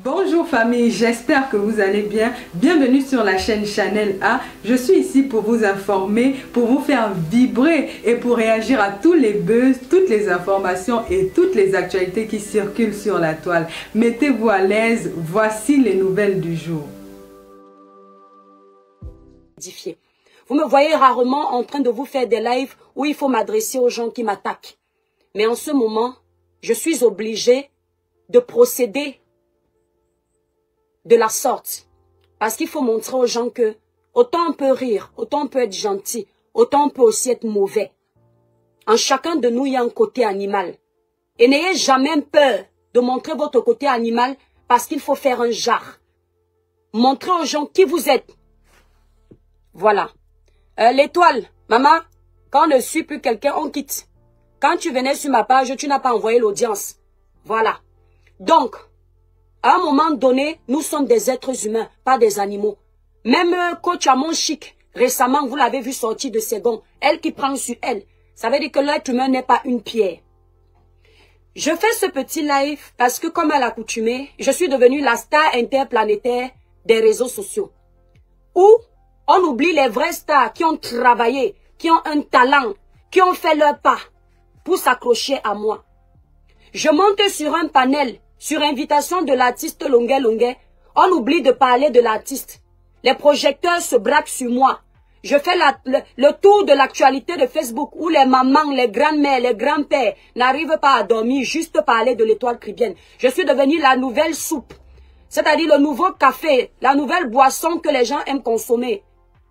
Bonjour famille, j'espère que vous allez bien. Bienvenue sur la chaîne Chanel A. Je suis ici pour vous informer, pour vous faire vibrer et pour réagir à tous les buzz, toutes les informations et toutes les actualités qui circulent sur la toile. Mettez-vous à l'aise, voici les nouvelles du jour. Vous me voyez rarement en train de vous faire des lives où il faut m'adresser aux gens qui m'attaquent. Mais en ce moment, je suis obligée de procéder de la sorte. Parce qu'il faut montrer aux gens que autant on peut rire, autant on peut être gentil, autant on peut aussi être mauvais. En chacun de nous, il y a un côté animal. Et n'ayez jamais peur de montrer votre côté animal parce qu'il faut faire un jar. Montrez aux gens qui vous êtes. Voilà. L'étoile, maman, quand on ne suit plus quelqu'un, on quitte. Quand tu venais sur ma page, tu n'as pas envoyé l'audience. Voilà. Donc, à un moment donné, nous sommes des êtres humains, pas des animaux. Même coach Amon Chic, récemment, vous l'avez vu sortir de ses gonds. Elle qui prend sur elle. Ça veut dire que l'être humain n'est pas une pierre. Je fais ce petit live parce que, comme à l'accoutumée, je suis devenue la star interplanétaire des réseaux sociaux. Où on oublie les vrais stars qui ont travaillé, qui ont un talent, qui ont fait leur pas pour s'accrocher à moi. Je monte sur un panel, sur invitation de l'artiste Longuet Longuet. On oublie de parler de l'artiste. Les projecteurs se braquent sur moi. Je fais le tour de l'actualité de Facebook où les mamans, les grands-mères, les grands-pères n'arrivent pas à dormir, juste parler de l'étoile caribéenne. Je suis devenue la nouvelle soupe. C'est-à-dire le nouveau café, la nouvelle boisson que les gens aiment consommer.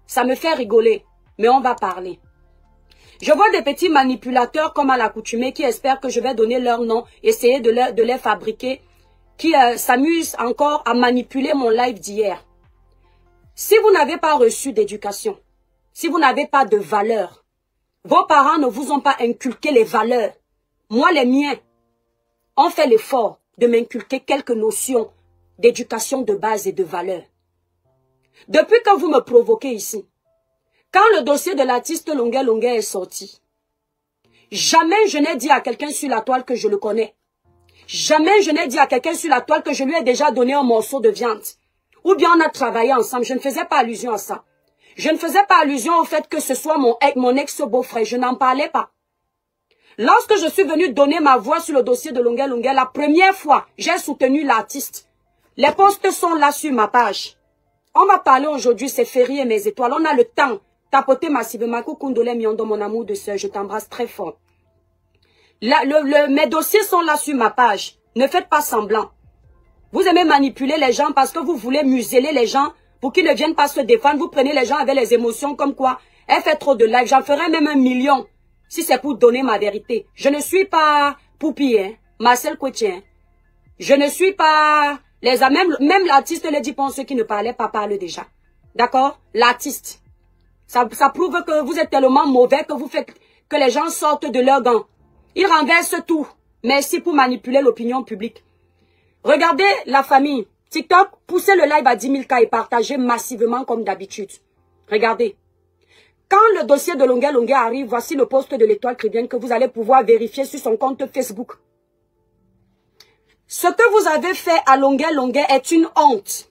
Ça me fait rigoler, mais on va parler. Je vois des petits manipulateurs comme à l'accoutumée qui espèrent que je vais donner leur nom, essayer de les fabriquer, qui s'amusent encore à manipuler mon live d'hier. Si vous n'avez pas reçu d'éducation, si vous n'avez pas de valeurs, vos parents ne vous ont pas inculqué les valeurs. Moi, les miens, ont fait l'effort de m'inculquer quelques notions d'éducation de base et de valeurs. Depuis que vous me provoquez ici, quand le dossier de l'artiste Longuet Longuet est sorti, jamais je n'ai dit à quelqu'un sur la toile que je le connais. Jamais je n'ai dit à quelqu'un sur la toile que je lui ai déjà donné un morceau de viande. Ou bien on a travaillé ensemble. Je ne faisais pas allusion à ça. Je ne faisais pas allusion au fait que ce soit mon ex-beau-frère. Je n'en parlais pas. Lorsque je suis venue donner ma voix sur le dossier de Longuet Longuet, la première fois, j'ai soutenu l'artiste. Les posts sont là sur ma page. On va parler aujourd'hui, c'est férié mes étoiles. On a le temps. Tapoter massivement. Kukundole Miondo, mon amour de sœur, je t'embrasse très fort. Mes dossiers sont là sur ma page. Ne faites pas semblant. Vous aimez manipuler les gens parce que vous voulez museler les gens pour qu'ils ne viennent pas se défendre. Vous prenez les gens avec les émotions comme quoi. Elle fait trop de live. J'en ferai même 1 million si c'est pour donner ma vérité. Je ne suis pas Poupi, hein, Marcel Coetien. Je ne suis pas... Même l'artiste Lady Pon, ceux qui ne parlaient pas parlent déjà. D'accord? L'artiste. Ça prouve que vous êtes tellement mauvais que vous faites que les gens sortent de leurs gants. Ils renversent tout. Merci pour manipuler l'opinion publique. Regardez la famille. TikTok, poussez le live à 10 000 cas et partagez massivement comme d'habitude. Regardez. Quand le dossier de Longuet Longuet arrive, voici le post de l'étoile caribéenne que vous allez pouvoir vérifier sur son compte Facebook. Ce que vous avez fait à Longuet Longuet est une honte.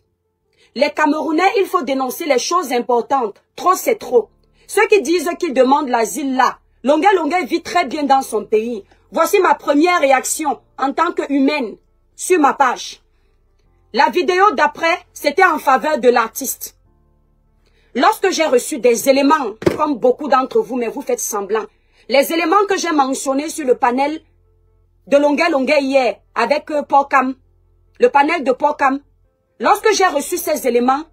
Les Camerounais, il faut dénoncer les choses importantes. Trop, c'est trop. Ceux qui disent qu'ils demandent l'asile là, Longuet Longuet vit très bien dans son pays. Voici ma première réaction en tant qu'humaine sur ma page. La vidéo d'après, c'était en faveur de l'artiste. Lorsque j'ai reçu des éléments, comme beaucoup d'entre vous, mais vous faites semblant, les éléments que j'ai mentionnés sur le panel de Longuet Longuet hier avec Porcam, le panel de Porcam, lorsque j'ai reçu ces éléments,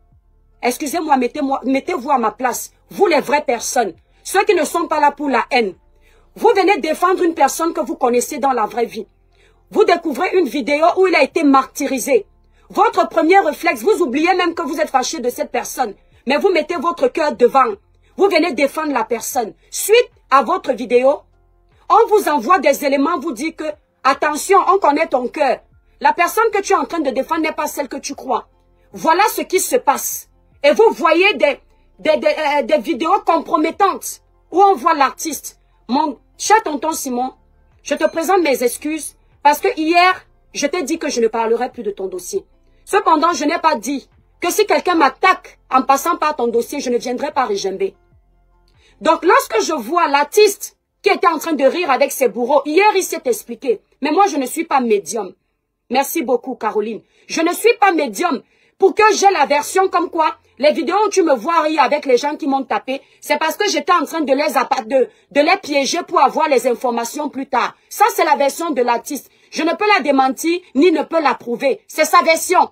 excusez-moi, mettez-vous à ma place, vous les vraies personnes, ceux qui ne sont pas là pour la haine. Vous venez défendre une personne que vous connaissez dans la vraie vie. Vous découvrez une vidéo où il a été martyrisé. Votre premier réflexe, vous oubliez même que vous êtes fâché de cette personne, mais vous mettez votre cœur devant. Vous venez défendre la personne. Suite à votre vidéo, on vous envoie des éléments, vous dit que, attention, on connaît ton cœur. La personne que tu es en train de défendre n'est pas celle que tu crois. Voilà ce qui se passe. Et vous voyez des vidéos compromettantes où on voit l'artiste. Mon cher tonton Simon, je te présente mes excuses parce que hier, je t'ai dit que je ne parlerai plus de ton dossier. Cependant, je n'ai pas dit que si quelqu'un m'attaque en passant par ton dossier, je ne viendrai pas régimber. Donc, lorsque je vois l'artiste qui était en train de rire avec ses bourreaux, hier, il s'est expliqué. Mais moi, je ne suis pas médium. Merci beaucoup, Caroline. Je ne suis pas médium pour que j'ai la version comme quoi les vidéos où tu me vois rire avec les gens qui m'ont tapé, c'est parce que j'étais en train de les piéger pour avoir les informations plus tard. Ça, c'est la version de l'artiste. Je ne peux la démentir, ni ne peux la prouver. C'est sa version.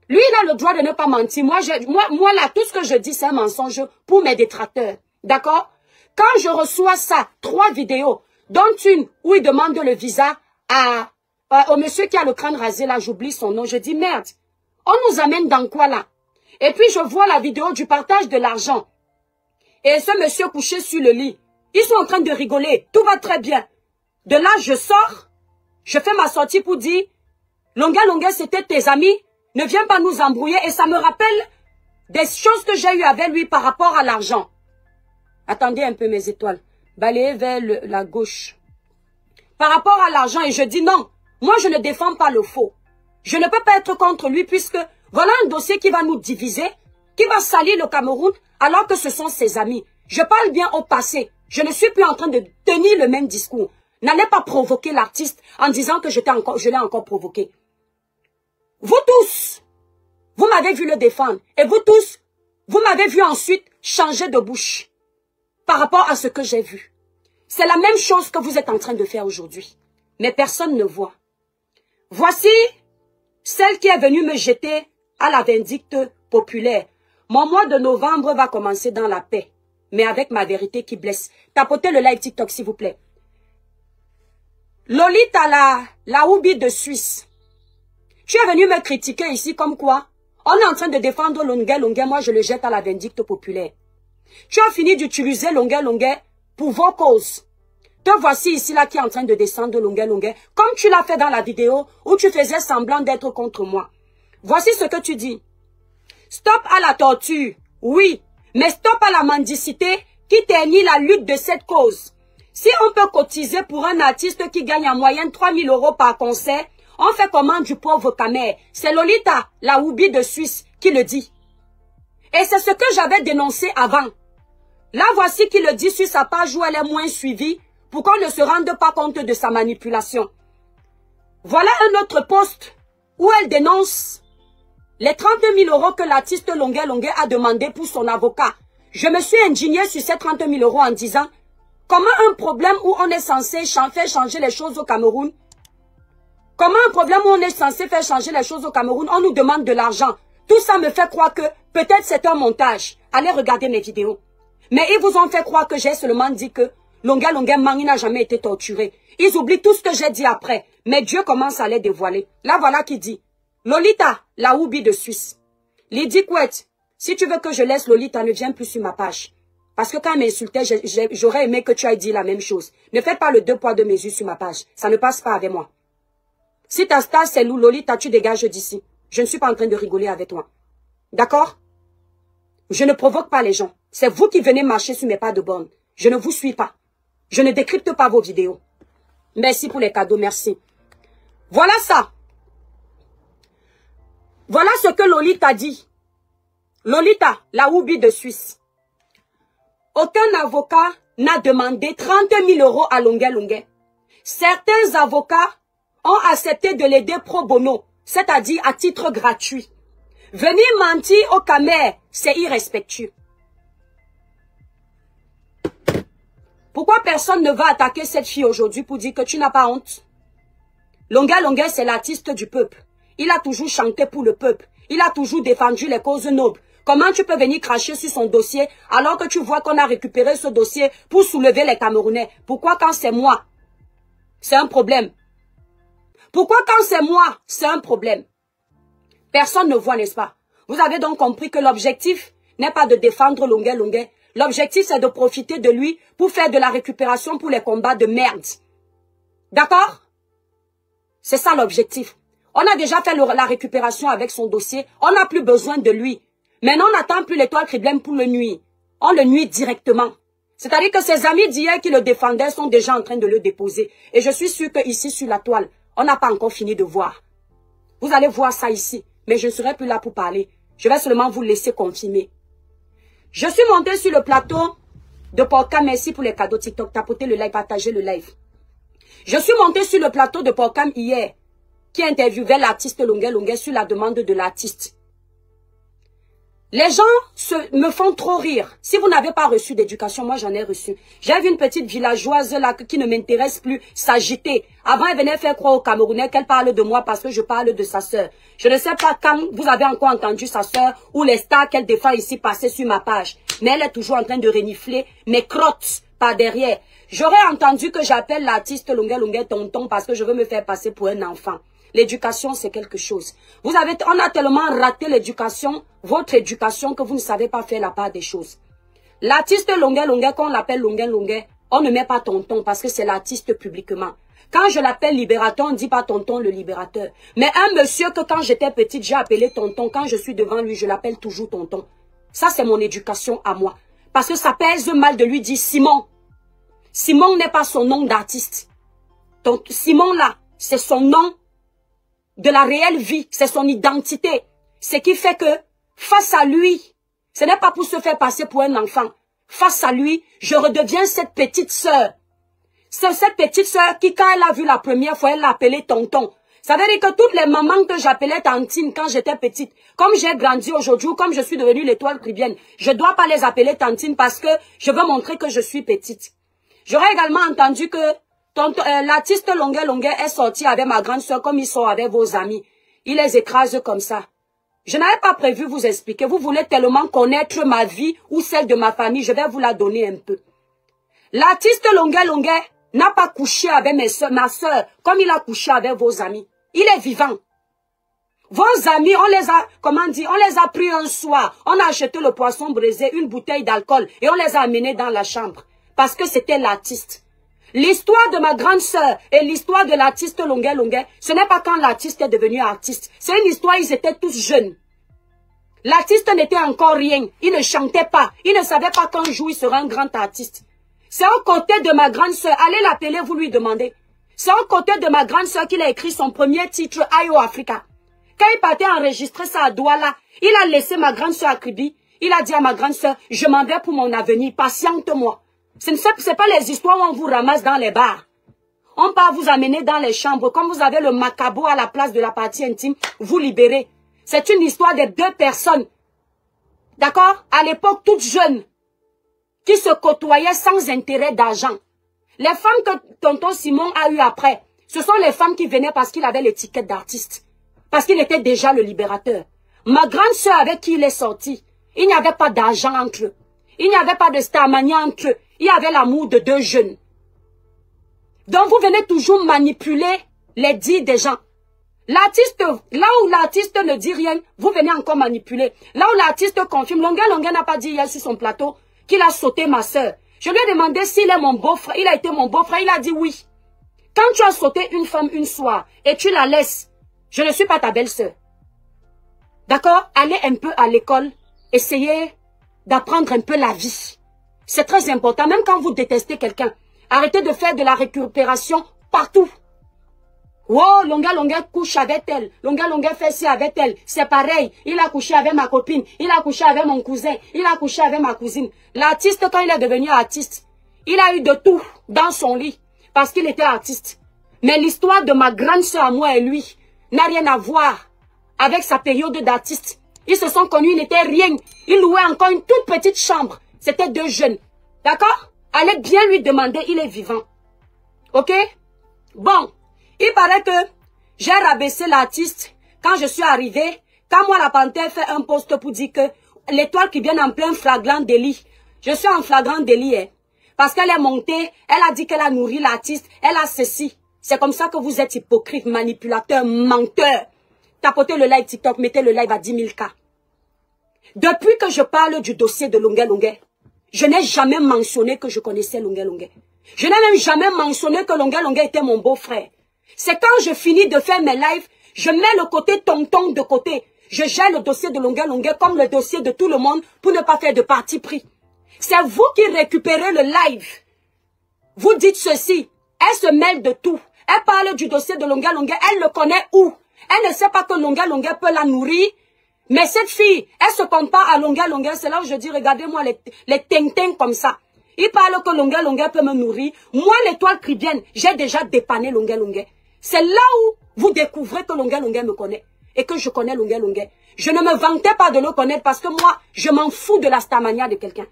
Lui, il a le droit de ne pas mentir. Moi, là, tout ce que je dis, c'est un mensonge pour mes détracteurs. D'accord? Quand je reçois ça, 3 vidéos, dont une où il demande le visa au monsieur qui a le crâne rasé, là, j'oublie son nom, je dis merde. On nous amène dans quoi là? Et puis je vois la vidéo du partage de l'argent. Et ce monsieur couché sur le lit. Ils sont en train de rigoler. Tout va très bien. De là, je sors. Je fais ma sortie pour dire, Longa, c'était tes amis. Ne viens pas nous embrouiller. Et ça me rappelle des choses que j'ai eues avec lui par rapport à l'argent. Attendez un peu mes étoiles. Balayez vers la gauche. Par rapport à l'argent. Et je dis non. Moi, je ne défends pas le faux. Je ne peux pas être contre lui puisque voilà un dossier qui va nous diviser, qui va salir le Cameroun alors que ce sont ses amis. Je parle bien au passé. Je ne suis plus en train de tenir le même discours. N'allez pas provoquer l'artiste en disant que je l'ai encore provoqué. Vous tous, vous m'avez vu le défendre. Et vous tous, vous m'avez vu ensuite changer de bouche par rapport à ce que j'ai vu. C'est la même chose que vous êtes en train de faire aujourd'hui. Mais personne ne voit. Voici celle qui est venue me jeter à la vindicte populaire. Mon mois de novembre va commencer dans la paix, mais avec ma vérité qui blesse. Tapotez le live TikTok, s'il vous plaît. Lolita, la Oubi de Suisse. Tu es venu me critiquer ici comme quoi on est en train de défendre Longuet, moi je le jette à la vindicte populaire. Tu as fini d'utiliser Longuet pour vos causes. Te voici ici là qui est en train de descendre Longuet, comme tu l'as fait dans la vidéo où tu faisais semblant d'être contre moi. Voici ce que tu dis. Stop à la torture, oui, mais stop à la mendicité qui ternit la lutte de cette cause. Si on peut cotiser pour un artiste qui gagne en moyenne 3 000 € par concert, on fait comment du pauvre Kamer? C'est Lolita, la Oubi de Suisse, qui le dit. Et c'est ce que j'avais dénoncé avant. Là, voici qui le dit sur sa page où elle est moins suivie, pour qu'on ne se rende pas compte de sa manipulation. Voilà un autre post où elle dénonce les 30 000 € que l'artiste Longuet a demandé pour son avocat. Je me suis indignée sur ces 30 000 € en disant comment un problème où on est censé faire changer les choses au Cameroun, comment un problème où on est censé faire changer les choses au Cameroun, on nous demande de l'argent. Tout ça me fait croire que peut-être c'est un montage. Allez regarder mes vidéos. Mais ils vous ont fait croire que j'ai seulement dit que Longuet Mang, il n'a jamais été torturé. Ils oublient tout ce que j'ai dit après. Mais Dieu commence à les dévoiler. Là, voilà qui dit. Lolita, la Oubi de Suisse. Lydie Couette, si tu veux que je laisse Lolita, ne viens plus sur ma page. Parce que quand elle m'insultait, j'aurais aimé que tu aies dit la même chose. Ne fais pas le 2 poids 2 mesures sur ma page. Ça ne passe pas avec moi. Si ta star c'est Lolita, tu dégages d'ici. Je ne suis pas en train de rigoler avec toi. D'accord? Je ne provoque pas les gens. C'est vous qui venez marcher sur mes pas de borne. Je ne vous suis pas. Je ne décrypte pas vos vidéos. Merci pour les cadeaux, merci. Voilà ça. Voilà ce que Lolita dit. Lolita, la Oubi de Suisse. Aucun avocat n'a demandé 30 000 € à Longuet. Certains avocats ont accepté de l'aider pro bono, c'est-à-dire à titre gratuit. Venir mentir au Kamer, c'est irrespectueux. Pourquoi personne ne va attaquer cette fille aujourd'hui pour dire que tu n'as pas honte? Longuet, c'est l'artiste du peuple. Il a toujours chanté pour le peuple. Il a toujours défendu les causes nobles. Comment tu peux venir cracher sur son dossier alors que tu vois qu'on a récupéré ce dossier pour soulever les Camerounais? Pourquoi quand c'est moi, c'est un problème? Pourquoi quand c'est moi, c'est un problème? Personne ne voit, n'est-ce pas? Vous avez donc compris que l'objectif n'est pas de défendre Longuet. L'objectif, c'est de profiter de lui pour faire de la récupération pour les combats de merde. D'accord? C'est ça l'objectif. On a déjà fait la récupération avec son dossier. On n'a plus besoin de lui. Maintenant, on n'attend plus l'étoile Criblem pour le nuire. On le nuit directement. C'est-à-dire que ses amis d'hier qui le défendaient sont déjà en train de le déposer. Et je suis sûr qu'ici, sur la toile, on n'a pas encore fini de voir. Vous allez voir ça ici. mais je ne serai plus là pour parler. Je vais seulement vous laisser confirmer. Je suis montée sur le plateau de Porcam. Merci pour les cadeaux TikTok. Tapotez le like, partagez le live. Je suis montée sur le plateau de Porcam hier, qui interviewait l'artiste Longuet Longuet sur la demande de l'artiste. Les gens me font trop rire. Si vous n'avez pas reçu d'éducation, moi j'en ai reçu. J'ai vu une petite villageoise là qui ne m'intéresse plus s'agiter. Avant, elle venait faire croire aux Camerounais qu'elle parle de moi parce que je parle de sa sœur. Je ne sais pas quand vous avez encore entendu sa sœur ou les stars qu'elle défend ici passer sur ma page. Mais elle est toujours en train de renifler mes crottes par derrière. J'aurais entendu que j'appelle l'artiste Longuet Longuet tonton parce que je veux me faire passer pour un enfant. L'éducation, c'est quelque chose. On a tellement raté l'éducation, votre éducation, que vous ne savez pas faire la part des choses. L'artiste Longuet Longuet, quand on l'appelle Longuet Longuet, on ne met pas tonton parce que c'est l'artiste publiquement. Quand je l'appelle libérateur, on ne dit pas tonton le libérateur. Mais un monsieur que quand j'étais petite, j'ai appelé tonton, quand je suis devant lui, je l'appelle toujours tonton. Ça, c'est mon éducation à moi. Parce que ça pèse mal de lui dire Simon. Simon n'est pas son nom d'artiste. Donc, Simon là, c'est son nom de la réelle vie, c'est son identité. Ce qui fait que, face à lui, ce n'est pas pour se faire passer pour un enfant. Face à lui, je redeviens cette petite sœur. C'est cette petite sœur qui, quand elle a vu la première fois, elle l'a appelée tonton. Ça veut dire que toutes les mamans que j'appelais tantine quand j'étais petite, comme j'ai grandi aujourd'hui, comme je suis devenue l'étoile caribéenne, je ne dois pas les appeler tantine parce que je veux montrer que je suis petite. J'aurais également entendu que l'artiste Longuet Longuet est sorti avec ma grande soeur comme il sort avec vos amis. Il les écrase comme ça. Je n'avais pas prévu vous expliquer. Vous voulez tellement connaître ma vie ou celle de ma famille. Je vais vous la donner un peu. L'artiste Longuet Longuet n'a pas couché avec ma soeur comme il a couché avec vos amis. Il est vivant. Vos amis, on les a, comment dire, on les a pris un soir. On a acheté le poisson braisé, une bouteille d'alcool et on les a amenés dans la chambre. Parce que c'était l'artiste. L'histoire de ma grande sœur et l'histoire de l'artiste Longuet Longuet, ce n'est pas quand l'artiste est devenu artiste. C'est une histoire, ils étaient tous jeunes. L'artiste n'était encore rien. Il ne chantait pas. Il ne savait pas qu'un jour il sera un grand artiste. C'est aux côtés de ma grande sœur. Allez l'appeler, vous lui demandez. C'est aux côtés de ma grande sœur qu'il a écrit son premier titre, Ayo Africa. Quand il partait enregistrer ça à Douala, il a laissé ma grande sœur à Kribi. Il a dit à ma grande sœur, je m'en vais pour mon avenir, patiente-moi. Ce n'est pas les histoires où on vous ramasse dans les bars. On part vous amener dans les chambres. Comme vous avez le macabo à la place de la partie intime, vous libérez. C'est une histoire de deux personnes. D'accord? À l'époque, toutes jeunes, qui se côtoyaient sans intérêt d'argent. Les femmes que tonton Simon a eues après, ce sont les femmes qui venaient parce qu'il avait l'étiquette d'artiste. Parce qu'il était déjà le libérateur. Ma grande sœur avec qui il est sorti, il n'y avait pas d'argent entre eux. Il n'y avait pas de starmania entre eux. Il y avait l'amour de deux jeunes. Donc vous venez toujours manipuler les dits des gens. L'artiste, là où l'artiste ne dit rien, vous venez encore manipuler. Là où l'artiste confirme, Longuet Longuet n'a pas dit hier sur son plateau qu'il a sauté ma sœur. Je lui ai demandé s'il est mon beau-frère. Il a été mon beau-frère. Il a dit oui. Quand tu as sauté une femme une soir et tu la laisses, je ne suis pas ta belle-sœur. D'accord? Allez un peu à l'école. Essayez d'apprendre un peu la vie. C'est très important. Même quand vous détestez quelqu'un, arrêtez de faire de la récupération partout. Oh, Longuet Longuet couche avec elle. Longuet Longuet fait ci avec elle. C'est pareil. Il a couché avec ma copine. Il a couché avec mon cousin. Il a couché avec ma cousine. L'artiste, quand il est devenu artiste, il a eu de tout dans son lit. Parce qu'il était artiste. Mais l'histoire de ma grande soeur, moi et lui, n'a rien à voir avec sa période d'artiste. Ils se sont connus, ils n'étaient rien. Ils louaient encore une toute petite chambre. C'était deux jeunes. D'accord? Allez bien lui demander, il est vivant. Ok? Bon. Il paraît que j'ai rabaissé l'artiste quand je suis arrivée. Quand moi, la panthère fait un post pour dire que l'étoile qui vient en plein flagrant délit. Je suis en flagrant délit. Hein, parce qu'elle est montée, elle a dit qu'elle a nourri l'artiste, elle a ceci. C'est comme ça que vous êtes hypocrite, manipulateur, menteur. Tapotez le live TikTok, mettez le live à 10 000 cas. Depuis que je parle du dossier de Longuet Longuet, je n'ai jamais mentionné que je connaissais Longuet Longuet. Je n'ai même jamais mentionné que Longuet Longuet était mon beau-frère. C'est quand je finis de faire mes lives, je mets le côté tonton de côté. Je gère le dossier de Longuet Longuet comme le dossier de tout le monde pour ne pas faire de parti pris. C'est vous qui récupérez le live. Vous dites ceci, elle se mêle de tout. Elle parle du dossier de Longuet Longuet, elle le connaît où? Elle ne sait pas que Longueur peut la nourrir. Mais cette fille, elle se compare à Longueur. C'est là où je dis, regardez-moi les tintins comme ça. Il parle que Longueur peut me nourrir. Moi, l'étoile cribienne, j'ai déjà dépanné Longueur. C'est là où vous découvrez que Longueur me connaît. Et que je connais Longueur. Je ne me vantais pas de le connaître parce que moi, je m'en fous de la stamania de quelqu'un.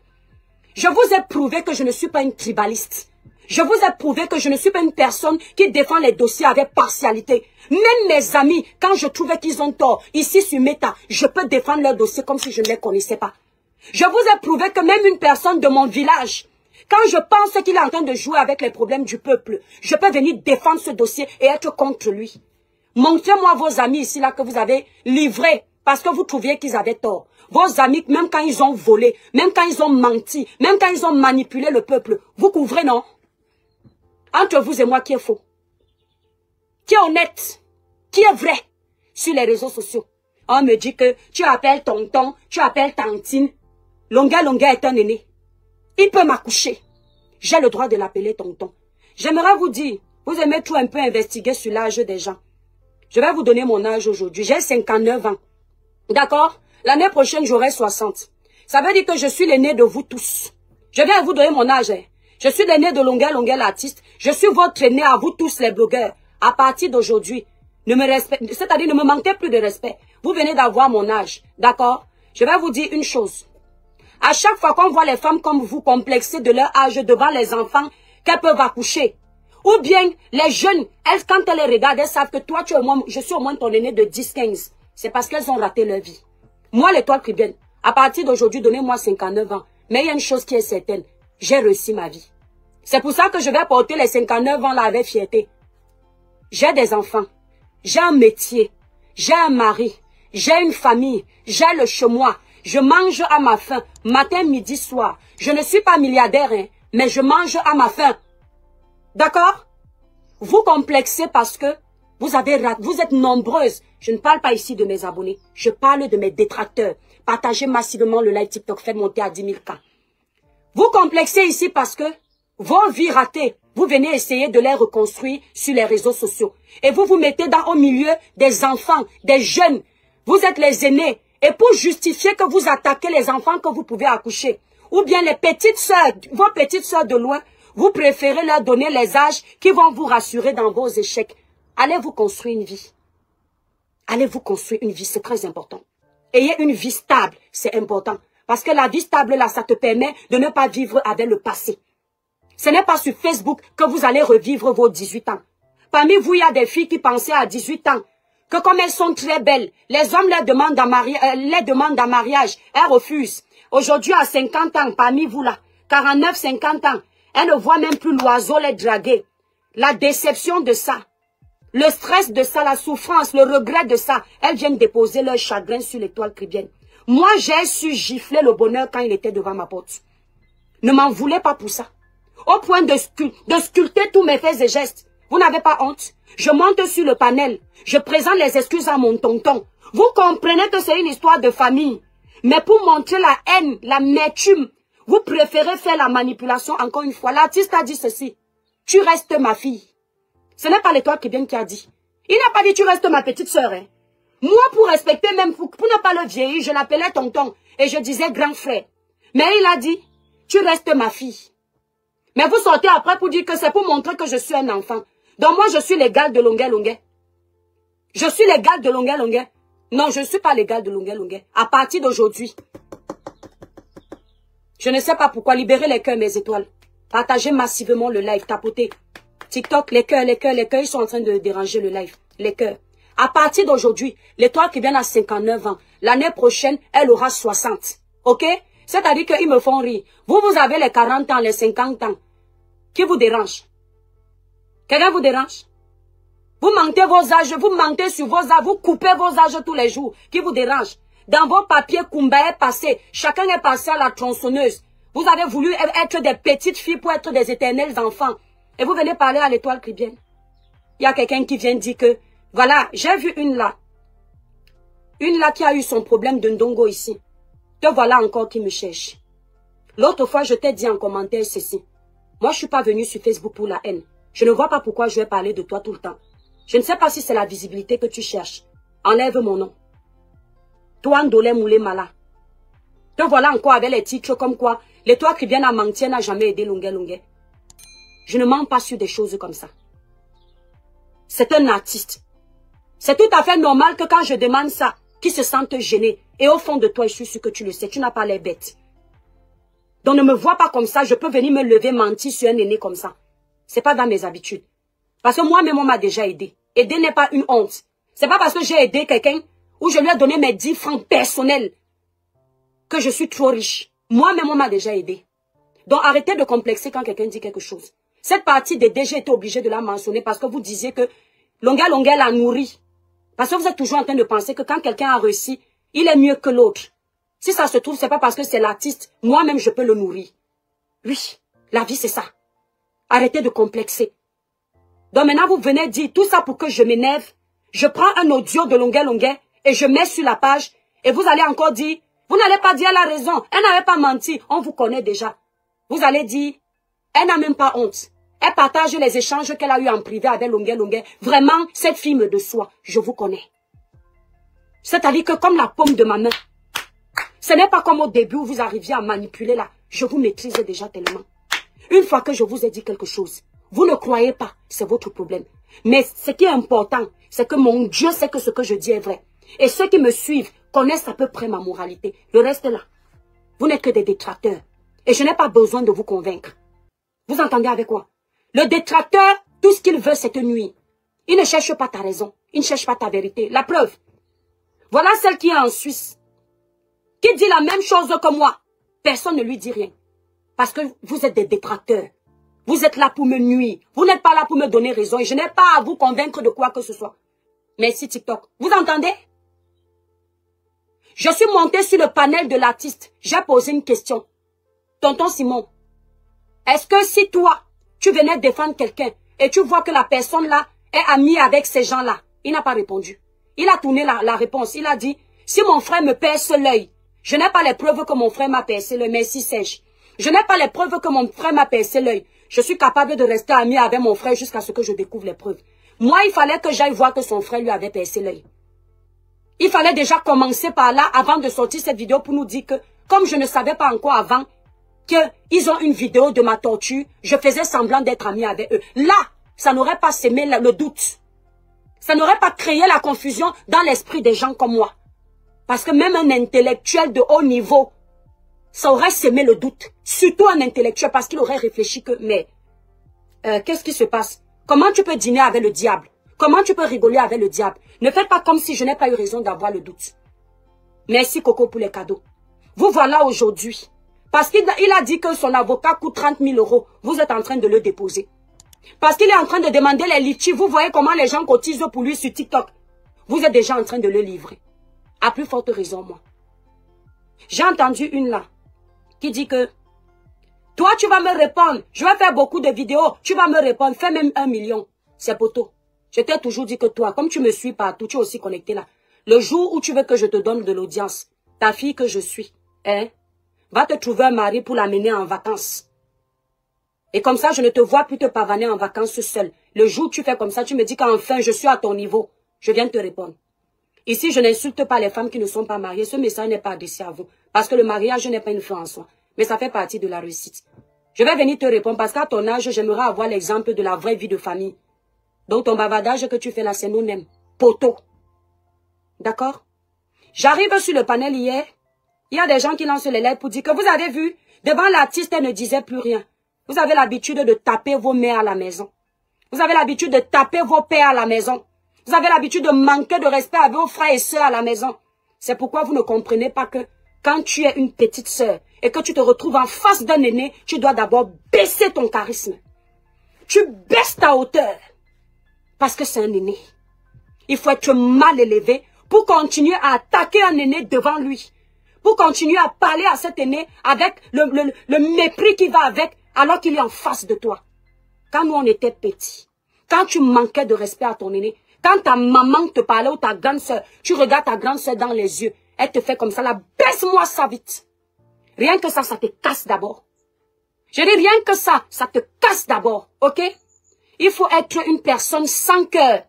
Je vous ai prouvé que je ne suis pas une tribaliste. Je vous ai prouvé que je ne suis pas une personne qui défend les dossiers avec partialité. Même mes amis, quand je trouvais qu'ils ont tort, ici sur Meta, je peux défendre leurs dossiers comme si je ne les connaissais pas. Je vous ai prouvé que même une personne de mon village, quand je pense qu'il est en train de jouer avec les problèmes du peuple, je peux venir défendre ce dossier et être contre lui. Montrez-moi vos amis ici là que vous avez livrés parce que vous trouviez qu'ils avaient tort. Vos amis, même quand ils ont volé, même quand ils ont menti, même quand ils ont manipulé le peuple, vous couvrez, non? Entre vous et moi, qui est faux? Qui est honnête? Qui est vrai? Sur les réseaux sociaux. On me dit que tu appelles tonton, tu appelles tantine. Longueur est un aîné. Il peut m'accoucher. J'ai le droit de l'appeler tonton. J'aimerais vous dire, vous aimez tout un peu investiguer sur l'âge des gens. Je vais vous donner mon âge aujourd'hui. J'ai 59 ans. D'accord? L'année prochaine, j'aurai 60. Ça veut dire que je suis l'aîné de vous tous. Je viens vous donner mon âge. Je suis l'aîné de Longueur l'artiste. Je suis votre aîné à vous tous les blogueurs. À partir d'aujourd'hui, ne me respectez, c'est-à-dire ne me manquez plus de respect. Vous venez d'avoir mon âge. D'accord? Je vais vous dire une chose. À chaque fois qu'on voit les femmes comme vous complexer de leur âge devant les enfants qu'elles peuvent accoucher, ou bien les jeunes, elles, quand elles les regardent, elles savent que toi, je suis au moins ton aîné de 10-15. C'est parce qu'elles ont raté leur vie. Moi, l'étoile cribienne, à partir d'aujourd'hui, donnez-moi 59 ans. Mais il y a une chose qui est certaine. J'ai réussi ma vie. C'est pour ça que je vais porter les 59 ans là avec fierté. J'ai des enfants. J'ai un métier. J'ai un mari. J'ai une famille. J'ai le chemin. Je mange à ma faim. Matin, midi, soir. Je ne suis pas milliardaire, hein, mais je mange à ma faim. D'accord? Vous complexez parce que vous êtes nombreuses. Je ne parle pas ici de mes abonnés. Je parle de mes détracteurs. Partagez massivement le live TikTok. Faites monter à 10 000 cas. Vous complexez ici parce que vos vies ratées, vous venez essayer de les reconstruire sur les réseaux sociaux. Et vous vous mettez au milieu des enfants, des jeunes. Vous êtes les aînés. Et pour justifier que vous attaquez les enfants que vous pouvez accoucher, ou bien les petites sœurs, vos petites sœurs de loin, vous préférez leur donner les âges qui vont vous rassurer dans vos échecs. Allez vous construire une vie. Allez vous construire une vie, c'est très important. Ayez une vie stable, c'est important. Parce que la vie stable, là, ça te permet de ne pas vivre avec le passé. Ce n'est pas sur Facebook que vous allez revivre vos 18 ans. Parmi vous, il y a des filles qui pensaient à 18 ans que comme elles sont très belles, les hommes les demandent en mariage, elles refusent. Aujourd'hui, à 50 ans, parmi vous là, 49, 50 ans, elles ne voient même plus l'oiseau les draguer. La déception de ça, le stress de ça, la souffrance, le regret de ça, elles viennent déposer leur chagrin sur l'étoile cribienne. Moi, j'ai su gifler le bonheur quand il était devant ma porte. Ne m'en voulez pas pour ça. Au point de sculpter tous mes faits et gestes. Vous n'avez pas honte? Je monte sur le panel. Je présente les excuses à mon tonton. Vous comprenez que c'est une histoire de famille. Mais pour montrer la haine, l'amertume, vous préférez faire la manipulation encore une fois. L'artiste a dit ceci. Tu restes ma fille. Ce n'est pas l'étoile cribienne qui a dit. Il n'a pas dit tu restes ma petite sœur. Hein. Moi, pour respecter même, pour ne pas le vieillir, je l'appelais tonton. Et je disais grand frère. Mais il a dit, tu restes ma fille. Mais vous sortez après pour dire que c'est pour montrer que je suis un enfant. Donc moi, je suis l'égal de Longueur. Je suis l'égal de Longueur. Non, je ne suis pas l'égal de Longueur. À partir d'aujourd'hui, je ne sais pas pourquoi. Libérez les cœurs, mes étoiles. Partagez massivement le live. Tapotez. TikTok, les cœurs, ils sont en train de déranger le live. Les cœurs. À partir d'aujourd'hui, l'étoile qui vient à 59 ans, l'année prochaine, elle aura 60. Ok? C'est-à-dire qu'ils me font rire. Vous avez les 40 ans, les 50 ans. Qui vous dérange? Quelqu'un vous dérange? Vous mentez vos âges, vous mentez sur vos âges, vous coupez vos âges tous les jours. Qui vous dérange? Dans vos papiers, Kumba est passé. Chacun est passé à la tronçonneuse. Vous avez voulu être des petites filles pour être des éternels enfants. Et vous venez parler à l'étoile cribienne. Il y a quelqu'un qui vient dire que, voilà, j'ai vu une là. Une là qui a eu son problème de ndongo ici. Te voilà encore qui me cherche. L'autre fois, je t'ai dit en commentaire ceci. Moi, je ne suis pas venue sur Facebook pour la haine. Je ne vois pas pourquoi je vais parler de toi tout le temps. Je ne sais pas si c'est la visibilité que tu cherches. Enlève mon nom. Toi, Ndolé Moulé Mala. Te voilà encore avec les titres comme quoi les toits qui viennent à mentir n'a jamais aidé Longuet Longuet. Je ne mens pas sur des choses comme ça. C'est un artiste. C'est tout à fait normal que quand je demande ça, qu'ils se sentent gênés. Et au fond de toi, je suis sûr que tu le sais, tu n'as pas l'air bête. Donc ne me vois pas comme ça, je peux venir me lever, mentir sur un aîné comme ça. C'est pas dans mes habitudes. Parce que moi-même, on m'a déjà aidé. Aider n'est pas une honte. C'est pas parce que j'ai aidé quelqu'un ou je lui ai donné mes 10 francs personnels que je suis trop riche. Moi-même, on m'a déjà aidé. Donc arrêtez de complexer quand quelqu'un dit quelque chose. Cette partie d'aider, j'ai été obligée de la mentionner parce que vous disiez que Longuet Longuet la nourrit. Parce que vous êtes toujours en train de penser que quand quelqu'un a réussi, il est mieux que l'autre. Si ça se trouve, c'est pas parce que c'est l'artiste. Moi-même, je peux le nourrir. Oui, la vie, c'est ça. Arrêtez de complexer. Donc maintenant, vous venez dire tout ça pour que je m'énerve. Je prends un audio de Longuet Longuet et je mets sur la page. Et vous allez encore dire, vous n'allez pas dire la raison. Elle n'avait pas menti. On vous connaît déjà. Vous allez dire, elle n'a même pas honte. Elle partage les échanges qu'elle a eu en privé avec Longuet Longuet. Vraiment, cette fille me déçoit. Je vous connais. C'est-à-dire que comme la paume de ma main. Ce n'est pas comme au début où vous arriviez à manipuler là. Je vous maîtrise déjà tellement. Une fois que je vous ai dit quelque chose, vous ne croyez pas, c'est votre problème. Mais ce qui est important, c'est que mon Dieu sait que ce que je dis est vrai. Et ceux qui me suivent connaissent à peu près ma moralité. Le reste là, vous n'êtes que des détracteurs. Et je n'ai pas besoin de vous convaincre. Vous entendez avec quoi? Le détracteur, tout ce qu'il veut, c'est te nuire. Il ne cherche pas ta raison. Il ne cherche pas ta vérité. La preuve. Voilà celle qui est en Suisse. Qui dit la même chose que moi. Personne ne lui dit rien. Parce que vous êtes des détracteurs. Vous êtes là pour me nuire. Vous n'êtes pas là pour me donner raison. Et je n'ai pas à vous convaincre de quoi que ce soit. Merci TikTok. Vous entendez? Je suis montée sur le panel de l'artiste. J'ai posé une question. Tonton Simon, est-ce que si toi, tu venais défendre quelqu'un et tu vois que la personne là est amie avec ces gens-là, il n'a pas répondu. Il a tourné la réponse. Il a dit, si mon frère me perce l'œil, je n'ai pas les preuves que mon frère m'a percé l'œil, mais si sèche. Je n'ai pas les preuves que mon frère m'a percé l'œil. Je suis capable de rester ami avec mon frère jusqu'à ce que je découvre les preuves. Moi, il fallait que j'aille voir que son frère lui avait percé l'œil. Il fallait déjà commencer par là avant de sortir cette vidéo pour nous dire que, comme je ne savais pas encore avant qu'ils ont une vidéo de ma torture, je faisais semblant d'être ami avec eux. Là, ça n'aurait pas sémé le doute. Ça n'aurait pas créé la confusion dans l'esprit des gens comme moi. Parce que même un intellectuel de haut niveau, ça aurait sémé le doute. Surtout un intellectuel parce qu'il aurait réfléchi que, mais, qu'est-ce qui se passe? Comment tu peux dîner avec le diable? Comment tu peux rigoler avec le diable? Ne faites pas comme si je n'ai pas eu raison d'avoir le doute. Merci Coco pour les cadeaux. Vous voilà aujourd'hui. Parce qu'il a dit que son avocat coûte 30 000 €. Vous êtes en train de le déposer. Parce qu'il est en train de demander les litchis. Vous voyez comment les gens cotisent pour lui sur TikTok. Vous êtes déjà en train de le livrer. À plus forte raison, moi. J'ai entendu une là qui dit que toi, tu vas me répondre. Je vais faire beaucoup de vidéos. Tu vas me répondre. Fais même 1 million. C'est poteau. Je t'ai toujours dit que toi, comme tu me suis partout, tu es aussi connecté là. Le jour où tu veux que je te donne de l'audience, ta fille que je suis, hein, va te trouver un mari pour l'amener en vacances. Et comme ça, je ne te vois plus te pavaner en vacances seul. Le jour où tu fais comme ça, tu me dis qu'enfin, je suis à ton niveau. Je viens te répondre. Ici, je n'insulte pas les femmes qui ne sont pas mariées. Ce message n'est pas adressé à vous. Parce que le mariage n'est pas une fin en soi. Mais ça fait partie de la réussite. Je vais venir te répondre parce qu'à ton âge, j'aimerais avoir l'exemple de la vraie vie de famille. Donc ton bavardage que tu fais là, c'est non-aime. Poteau. D'accord? J'arrive sur le panel hier. Il y a des gens qui lancent les lettres pour dire que vous avez vu, devant l'artiste, elle ne disait plus rien. Vous avez l'habitude de taper vos mères à la maison. Vous avez l'habitude de taper vos pères à la maison. Vous avez l'habitude de manquer de respect à vos frères et sœurs à la maison. C'est pourquoi vous ne comprenez pas que quand tu es une petite sœur et que tu te retrouves en face d'un aîné, tu dois d'abord baisser ton charisme. Tu baisses ta hauteur. Parce que c'est un aîné. Il faut être mal élevé pour continuer à attaquer un aîné devant lui. Pour continuer à parler à cet aîné avec le mépris qui va avec alors qu'il est en face de toi. Quand nous on était petits, quand tu manquais de respect à ton aîné, quand ta maman te parlait ou ta grande soeur, tu regardes ta grande soeur dans les yeux, elle te fait comme ça, là, baisse-moi ça vite. Rien que ça te casse d'abord. Je dis rien que ça te casse d'abord, ok? Il faut être une personne sans cœur.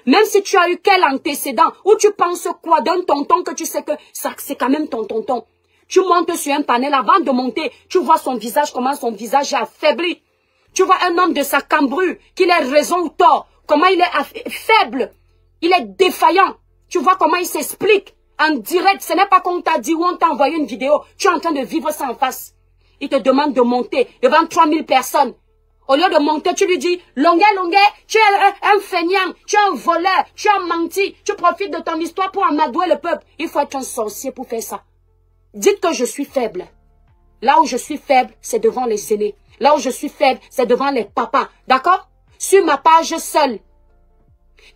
Même si tu as eu quel antécédent, ou tu penses quoi d'un tonton que tu sais que c'est quand même ton tonton. Tu montes sur un panel, avant de monter, tu vois son visage, comment son visage est affaibli. Tu vois un homme de sa cambrure, qu'il ait raison ou tort, comment il est faible, il est défaillant. Tu vois comment il s'explique en direct. Ce n'est pas qu'on t'a dit ou on t'a envoyé une vidéo. Tu es en train de vivre ça en face. Il te demande de monter devant 3000 personnes. Au lieu de monter, tu lui dis, Longuet, tu es un feignant, tu es un voleur, tu as menti, tu profites de ton histoire pour amadouer le peuple. Il faut être un sorcier pour faire ça. Dites que je suis faible. Là où je suis faible, c'est devant les aînés. Là où je suis faible, c'est devant les papas. D'accord? Sur ma page seule.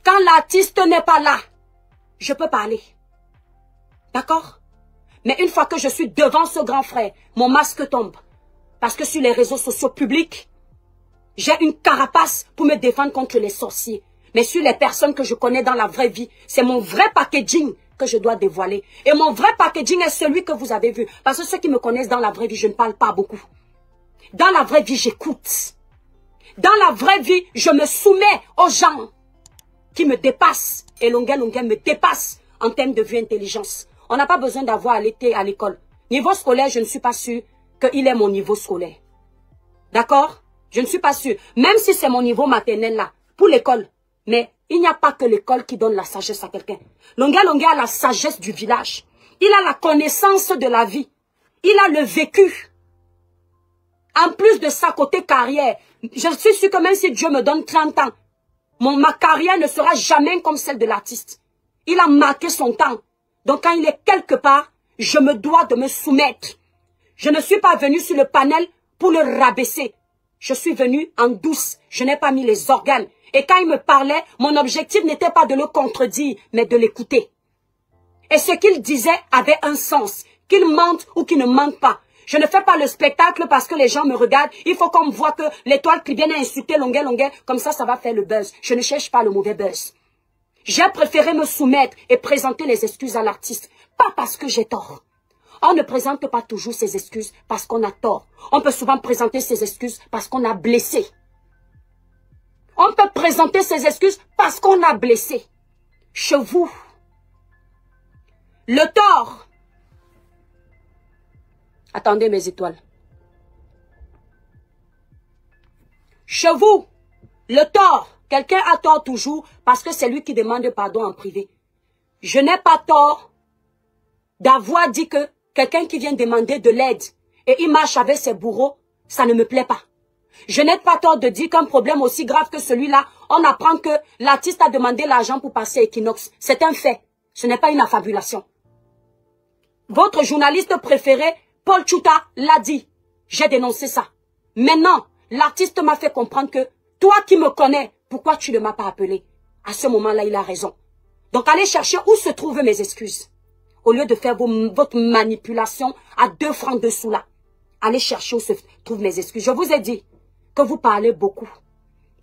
Quand l'artiste n'est pas là, je peux parler. D'accord? Mais une fois que je suis devant ce grand frère, mon masque tombe. Parce que sur les réseaux sociaux publics, j'ai une carapace pour me défendre contre les sorciers. Mais sur les personnes que je connais dans la vraie vie, c'est mon vrai packaging que je dois dévoiler. Et mon vrai packaging est celui que vous avez vu. Parce que ceux qui me connaissent dans la vraie vie, je ne parle pas beaucoup. Dans la vraie vie, j'écoute. Dans la vraie vie, je me soumets aux gens qui me dépassent. Et Longuet me dépasse en termes de vue intelligence. On n'a pas besoin d'avoir allaité à l'école. Niveau scolaire, je ne suis pas sûre qu'il est mon niveau scolaire. D'accord? Je ne suis pas sûre. Même si c'est mon niveau maternel là, pour l'école. Mais il n'y a pas que l'école qui donne la sagesse à quelqu'un. Longuet a la sagesse du village. Il a la connaissance de la vie. Il a le vécu. En plus de sa côté carrière, je suis sûre que même si Dieu me donne 30 ans, ma carrière ne sera jamais comme celle de l'artiste. Il a marqué son temps. Donc quand il est quelque part, je me dois de me soumettre. Je ne suis pas venue sur le panel pour le rabaisser. Je suis venue en douce. Je n'ai pas mis les organes. Et quand il me parlait, mon objectif n'était pas de le contredire, mais de l'écouter. Et ce qu'il disait avait un sens. Qu'il mente ou qu'il ne mente pas. Je ne fais pas le spectacle parce que les gens me regardent. Il faut qu'on me voit que l'étoile qui vient insulter Longuet. Comme ça va faire le buzz. Je ne cherche pas le mauvais buzz. J'ai préféré me soumettre et présenter les excuses à l'artiste. Pas parce que j'ai tort. On ne présente pas toujours ses excuses parce qu'on a tort. On peut souvent présenter ses excuses parce qu'on a blessé. On peut présenter ses excuses parce qu'on a blessé. Chez vous, le tort. Attendez mes étoiles. Chez vous, le tort. Quelqu'un a tort toujours parce que c'est lui qui demande pardon en privé. Je n'ai pas tort d'avoir dit que quelqu'un qui vient demander de l'aide et il marche avec ses bourreaux, ça ne me plaît pas. Je n'ai pas tort de dire qu'un problème aussi grave que celui-là, on apprend que l'artiste a demandé l'argent pour passer Equinox. C'est un fait. Ce n'est pas une affabulation. Votre journaliste préféré, Paul Chouta, l'a dit. J'ai dénoncé ça. Maintenant, l'artiste m'a fait comprendre que toi qui me connais, pourquoi tu ne m'as pas appelé? À ce moment-là, il a raison. Donc, allez chercher où se trouvent mes excuses. Au lieu de faire votre manipulation à 2 francs dessous là. Allez chercher où se trouvent mes excuses. Je vous ai dit que vous parlez beaucoup.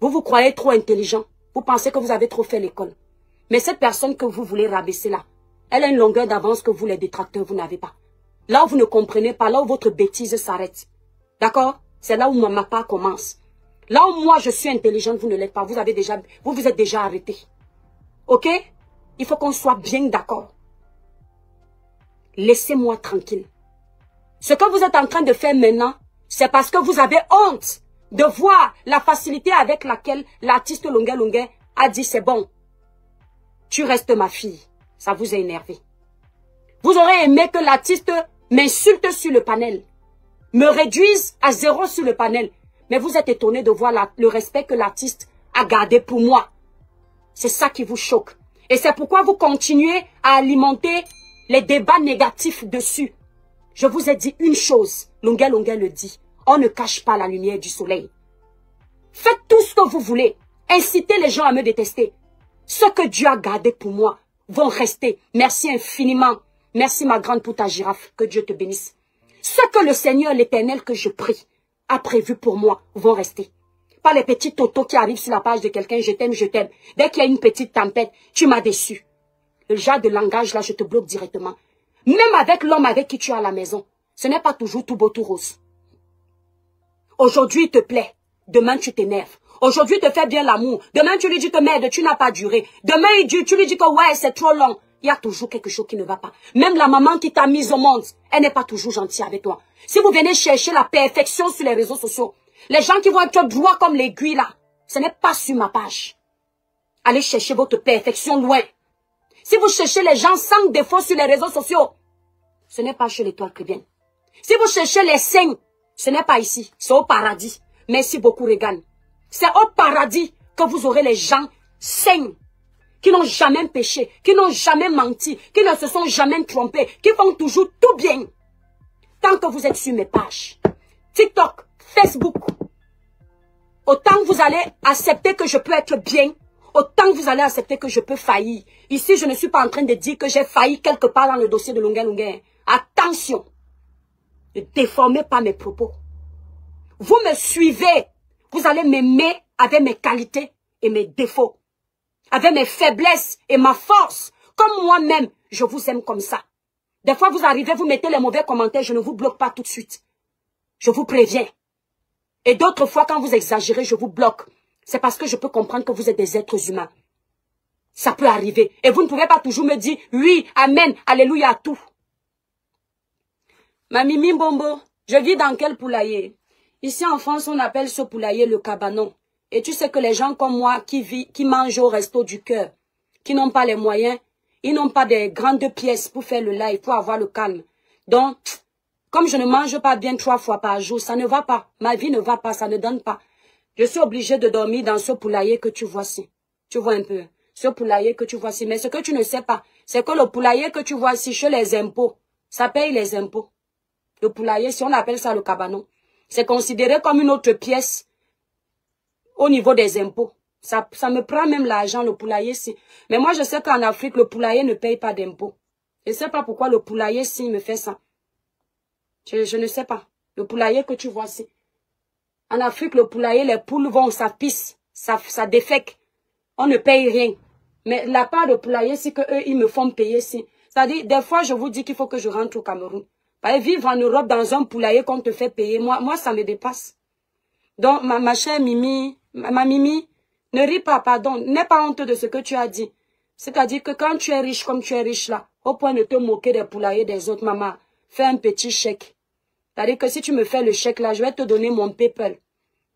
Vous vous croyez trop intelligent. Vous pensez que vous avez trop fait l'école. Mais cette personne que vous voulez rabaisser là, elle a une longueur d'avance que vous les détracteurs, vous n'avez pas. Là où vous ne comprenez pas, là où votre bêtise s'arrête. D'accord? C'est là où ma part commence. Là où moi je suis intelligente, vous ne l'êtes pas. Vous vous êtes déjà arrêté. Ok? Il faut qu'on soit bien d'accord. Laissez-moi tranquille. Ce que vous êtes en train de faire maintenant, c'est parce que vous avez honte de voir la facilité avec laquelle l'artiste Longuet a dit c'est bon. Tu restes ma fille. Ça vous a énervé. Vous aurez aimé que l'artiste m'insulte sur le panel. Me réduise à 0 sur le panel. Mais vous êtes étonné de voir le respect que l'artiste a gardé pour moi. C'est ça qui vous choque. Et c'est pourquoi vous continuez à alimenter les débats négatifs dessus. Je vous ai dit une chose. Longuet le dit. On ne cache pas la lumière du soleil. Faites tout ce que vous voulez. Incitez les gens à me détester. Ce que Dieu a gardé pour moi vont rester. Merci infiniment. Merci ma grande pour ta girafe. Que Dieu te bénisse. Ce que le Seigneur l'Éternel que je prie a prévu pour moi vont rester. Pas les petits totos qui arrivent sur la page de quelqu'un, je t'aime, je t'aime. Dès qu'il y a une petite tempête, tu m'as déçu. Le genre de langage là, je te bloque directement. Même avec l'homme avec qui tu es à la maison, ce n'est pas toujours tout beau, tout rose. Aujourd'hui, il te plaît. Demain, tu t'énerves. Aujourd'hui, te fait bien l'amour. Demain, tu lui dis que merde, tu n'as pas duré. Demain, tu lui dis que ouais, c'est trop long. Il y a toujours quelque chose qui ne va pas. Même la maman qui t'a mise au monde, elle n'est pas toujours gentille avec toi. Si vous venez chercher la perfection sur les réseaux sociaux, les gens qui vont être droits comme l'aiguille là, ce n'est pas sur ma page. Allez chercher votre perfection loin. Si vous cherchez les gens sans défaut sur les réseaux sociaux, ce n'est pas chez l'Étoile chrétienne. Si vous cherchez les saints, ce n'est pas ici, c'est au paradis. Merci beaucoup, Regan. C'est au paradis que vous aurez les gens saints, qui n'ont jamais péché, qui n'ont jamais menti, qui ne se sont jamais trompés, qui font toujours tout bien. Tant que vous êtes sur mes pages, TikTok, Facebook, autant vous allez accepter que je peux être bien, autant vous allez accepter que je peux faillir. Ici, je ne suis pas en train de dire que j'ai failli quelque part dans le dossier de Lunga. Attention, ne déformez pas mes propos. Vous me suivez, vous allez m'aimer avec mes qualités et mes défauts, avec mes faiblesses et ma force. Comme moi-même, je vous aime comme ça. Des fois, vous arrivez, vous mettez les mauvais commentaires, je ne vous bloque pas tout de suite. Je vous préviens. Et d'autres fois, quand vous exagérez, je vous bloque. C'est parce que je peux comprendre que vous êtes des êtres humains. Ça peut arriver. Et vous ne pouvez pas toujours me dire, oui, amen, alléluia à tout. Ma Mimi Bombo, je vis dans quel poulailler? Ici en France, on appelle ce poulailler le cabanon. Et tu sais que les gens comme moi qui mangent au resto du cœur, qui n'ont pas les moyens, ils n'ont pas des grandes pièces pour faire le live, pour avoir le calme. Donc, comme je ne mange pas bien 3 fois par jour, ça ne va pas. Ma vie ne va pas, ça ne donne pas. Je suis obligée de dormir dans ce poulailler que tu vois ici. Tu vois un peu. Ce poulailler que tu vois ici. Mais ce que tu ne sais pas, c'est que le poulailler que tu vois ici, chez les impôts, ça paye les impôts. Le poulailler, si on appelle ça le cabanon, c'est considéré comme une autre pièce au niveau des impôts. Ça me prend même l'argent, le poulailler ici. Mais moi, je sais qu'en Afrique, le poulailler ne paye pas d'impôts. Je ne sais pas pourquoi le poulailler ici me fait ça. Je ne sais pas. Le poulailler que tu vois ici. En Afrique, le poulailler, les poules vont, ça pisse, ça défèque. On ne paye rien. Mais la part de poulailler, c'est que eux, ils me font payer ici. C'est-à-dire, des fois, je vous dis qu'il faut que je rentre au Cameroun. Parce que vivre en Europe dans un poulailler qu'on te fait payer, moi, ça me dépasse. Donc, ma chère Mimi, ma Mimi, ne ris pas, pardon, n'aie pas honte de ce que tu as dit. C'est-à-dire que quand tu es riche comme tu es riche là, au point de te moquer des poulaillers des autres, maman, fais un petit chèque. C'est-à-dire que si tu me fais le chèque là, je vais te donner mon PayPal.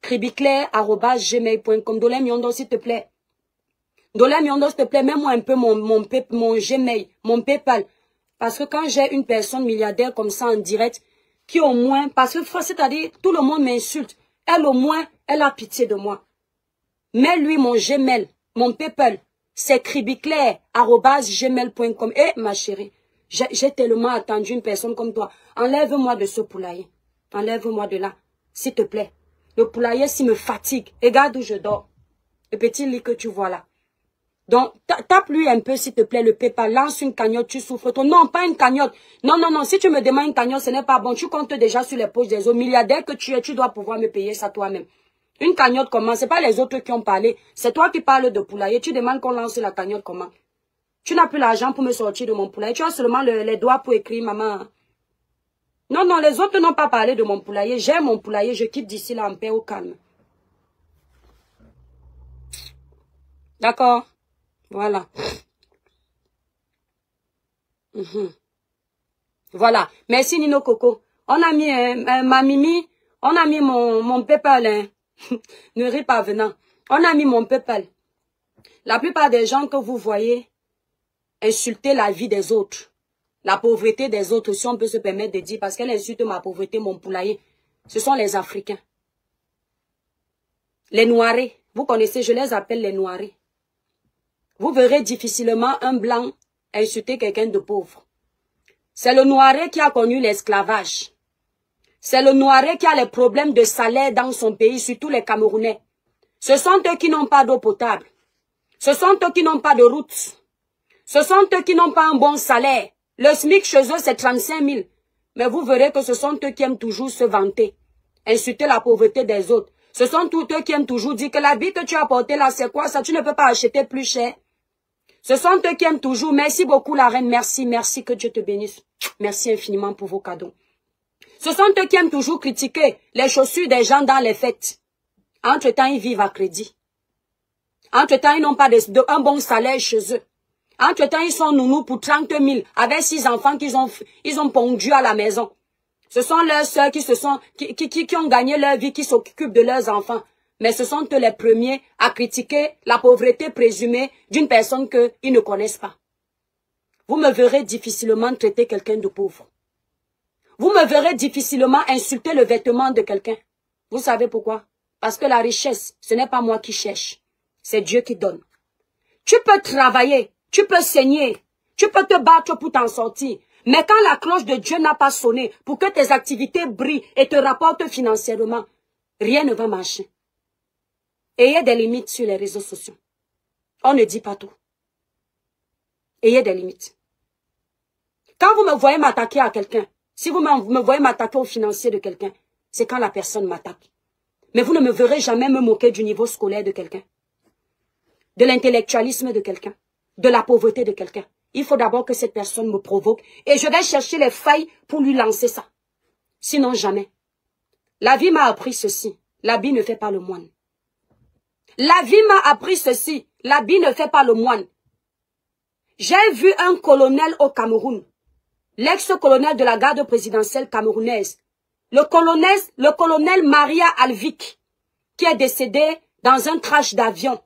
cribiclair@gmail.com. Dolem Yondo, s'il te plaît. Dolem Yondo, s'il te plaît, mets-moi un peu mon Gmail, mon PayPal. Parce que quand j'ai une personne milliardaire comme ça en direct, qui au moins, parce que c'est-à-dire, tout le monde m'insulte. Elle au moins, elle a pitié de moi. Mets-lui mon Gmail, mon PayPal. C'est cribiclair@gmail.com. Eh, ma chérie, j'ai tellement attendu une personne comme toi. Enlève-moi de ce poulailler. Enlève-moi de là, s'il te plaît. Le poulailler, s'il me fatigue. Regarde où je dors. Le petit lit que tu vois là. Donc, tape-lui un peu, s'il te plaît, le PayPal. Lance une cagnotte, tu souffres trop. Non, pas une cagnotte. Non, non, non. Si tu me demandes une cagnotte, ce n'est pas bon. Tu comptes déjà sur les poches des autres. Milliardaire que tu es, tu dois pouvoir me payer ça toi-même. Une cagnotte comment? C'est pas les autres qui ont parlé. C'est toi qui parles de poulailler. Tu demandes qu'on lance la cagnotte comment? Tu n'as plus l'argent pour me sortir de mon poulailler. Tu as seulement les doigts pour écrire, maman. Non, non, les autres n'ont pas parlé de mon poulailler. J'ai mon poulailler. Je quitte d'ici là en paix au calme. D'accord? Voilà. Voilà. Merci Nino Coco. On a mis, ma Mimi, on a mis mon PayPal. Hein. Ne ris pas venant. On a mis mon PayPal. La plupart des gens que vous voyez insulter la vie des autres, la pauvreté des autres, si on peut se permettre de dire, parce qu'elle insulte ma pauvreté, mon poulailler, ce sont les Africains. Les Noirs, vous connaissez, je les appelle les Noirs. Vous verrez difficilement un blanc insulter quelqu'un de pauvre. C'est le Noiré qui a connu l'esclavage. C'est le Noiré qui a les problèmes de salaire dans son pays, surtout les Camerounais. Ce sont eux qui n'ont pas d'eau potable. Ce sont eux qui n'ont pas de route. Ce sont eux qui n'ont pas un bon salaire. Le SMIC chez eux, c'est 35 000. Mais vous verrez que ce sont eux qui aiment toujours se vanter, insulter la pauvreté des autres. Ce sont tous eux qui aiment toujours dire que la vie que tu as portée là, c'est quoi ça? Tu ne peux pas acheter plus cher. Ce sont eux qui aiment toujours. Merci beaucoup la reine. Merci, merci, que Dieu te bénisse. Merci infiniment pour vos cadeaux. Ce sont eux qui aiment toujours critiquer les chaussures des gens dans les fêtes. Entre-temps, ils vivent à crédit. Entre-temps, ils n'ont pas un bon salaire chez eux. Entre-temps, ils sont nounous pour 30 000 avec 6 enfants qu'ils ont pondus à la maison. Ce sont leurs sœurs qui ont gagné leur vie, qui s'occupent de leurs enfants. Mais ce sont eux les premiers à critiquer la pauvreté présumée d'une personne qu'ils ne connaissent pas. Vous me verrez difficilement traiter quelqu'un de pauvre. Vous me verrez difficilement insulter le vêtement de quelqu'un. Vous savez pourquoi? Parce que la richesse, ce n'est pas moi qui cherche. C'est Dieu qui donne. Tu peux travailler, tu peux saigner, tu peux te battre pour t'en sortir. Mais quand la cloche de Dieu n'a pas sonné pour que tes activités brillent et te rapportent financièrement, rien ne va marcher. Ayez des limites sur les réseaux sociaux. On ne dit pas tout. Ayez des limites. Quand vous me voyez m'attaquer à quelqu'un, si vous me voyez m'attaquer au financier de quelqu'un, c'est quand la personne m'attaque. Mais vous ne me verrez jamais me moquer du niveau scolaire de quelqu'un, de l'intellectualisme de quelqu'un, de la pauvreté de quelqu'un. Il faut d'abord que cette personne me provoque et je vais chercher les failles pour lui lancer ça. Sinon, jamais. La vie m'a appris ceci. L'habit ne fait pas le moine. La vie m'a appris ceci. L'habit ne fait pas le moine. J'ai vu un colonel au Cameroun, l'ex-colonel de la garde présidentielle camerounaise, le colonel Maria Alvik, qui est décédé dans un crash d'avion.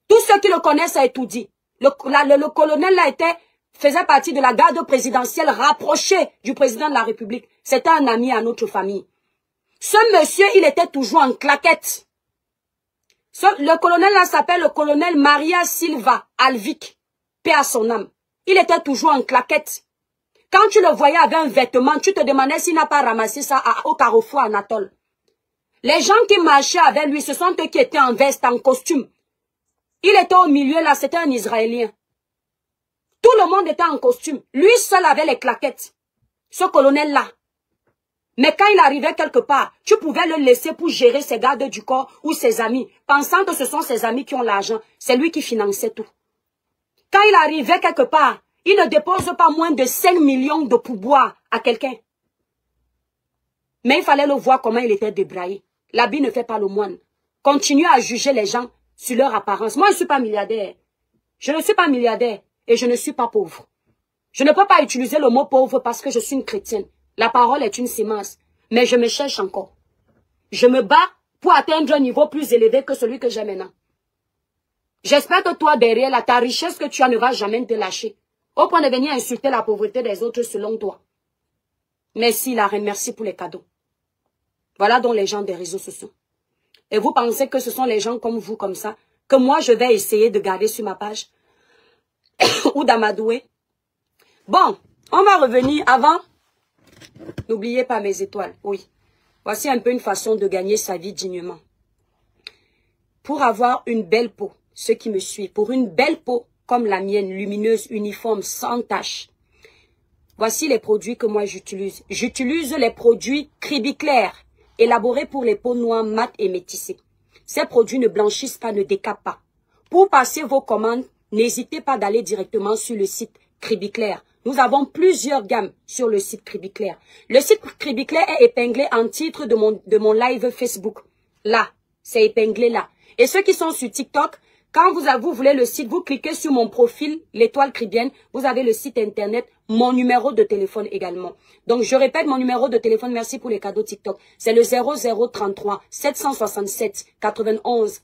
Tous ceux qui le connaissent a tout dit. Le colonel là faisait partie de la garde présidentielle rapprochée du président de la République. C'était un ami à notre famille. Ce monsieur, il était toujours en claquette. Le colonel là s'appelle le colonel Maria Silva Alvik. Paix à son âme. Il était toujours en claquette. Quand tu le voyais avec un vêtement, tu te demandais s'il n'a pas ramassé ça au carrefour Anatole. Les gens qui marchaient avec lui, ce sont eux qui étaient en veste, en costume. Il était au milieu là, c'était un Israélien. Tout le monde était en costume. Lui seul avait les claquettes. Ce colonel-là. Mais quand il arrivait quelque part, tu pouvais le laisser pour gérer ses gardes du corps ou ses amis, pensant que ce sont ses amis qui ont l'argent. C'est lui qui finançait tout. Quand il arrivait quelque part, il ne dépose pas moins de 5 millions de pourboires à quelqu'un. Mais il fallait le voir comment il était débraillé. L'habit ne fait pas le moine. Continue à juger les gens sur leur apparence. Moi, je ne suis pas milliardaire. Je ne suis pas milliardaire et je ne suis pas pauvre. Je ne peux pas utiliser le mot pauvre parce que je suis une chrétienne. La parole est une sémence. Mais je me cherche encore. Je me bats pour atteindre un niveau plus élevé que celui que j'ai maintenant. J'espère que toi, derrière là, ta richesse que tu as ne va jamais te lâcher. Au point de venir insulter la pauvreté des autres selon toi. Merci, la reine, merci pour les cadeaux. Voilà donc les gens des réseaux sociaux. Et vous pensez que ce sont les gens comme vous, comme ça, que moi je vais essayer de garder sur ma page ou d'amadouer. Bon, on va revenir avant. N'oubliez pas mes étoiles, oui. Voici un peu une façon de gagner sa vie dignement. Pour avoir une belle peau, ceux qui me suivent, pour une belle peau comme la mienne, lumineuse, uniforme, sans tache. Voici les produits que moi j'utilise. J'utilise les produits Cribiclair, élaborés pour les peaux noires, mates et métissées. Ces produits ne blanchissent pas, ne décapent pas. Pour passer vos commandes, n'hésitez pas d'aller directement sur le site Cribiclair. Nous avons plusieurs gammes sur le site Cribiclair. Le site Cribiclair est épinglé en titre de mon live Facebook. Là, c'est épinglé là. Et ceux qui sont sur TikTok, quand vous voulez le site, vous cliquez sur mon profil, l'étoile cribienne, vous avez le site internet, mon numéro de téléphone également. Donc, je répète mon numéro de téléphone, merci pour les cadeaux TikTok. C'est le 0033 767 91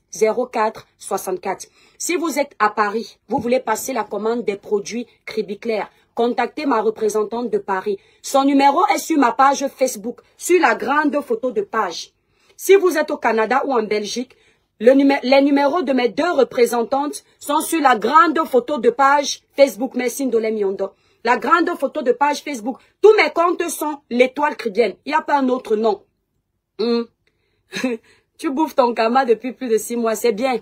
04 64. Si vous êtes à Paris, vous voulez passer la commande des produits Cribiclair, contactez ma représentante de Paris. Son numéro est sur ma page Facebook, sur la grande photo de page. Si vous êtes au Canada ou en Belgique, les numéros de mes deux représentantes sont sur la grande photo de page Facebook. Merci Ndolem Yondo. La grande photo de page Facebook. Tous mes comptes sont l'étoile cribienne. Il n'y a pas un autre nom. Tu bouffes ton kama depuis plus de 6 mois. C'est bien.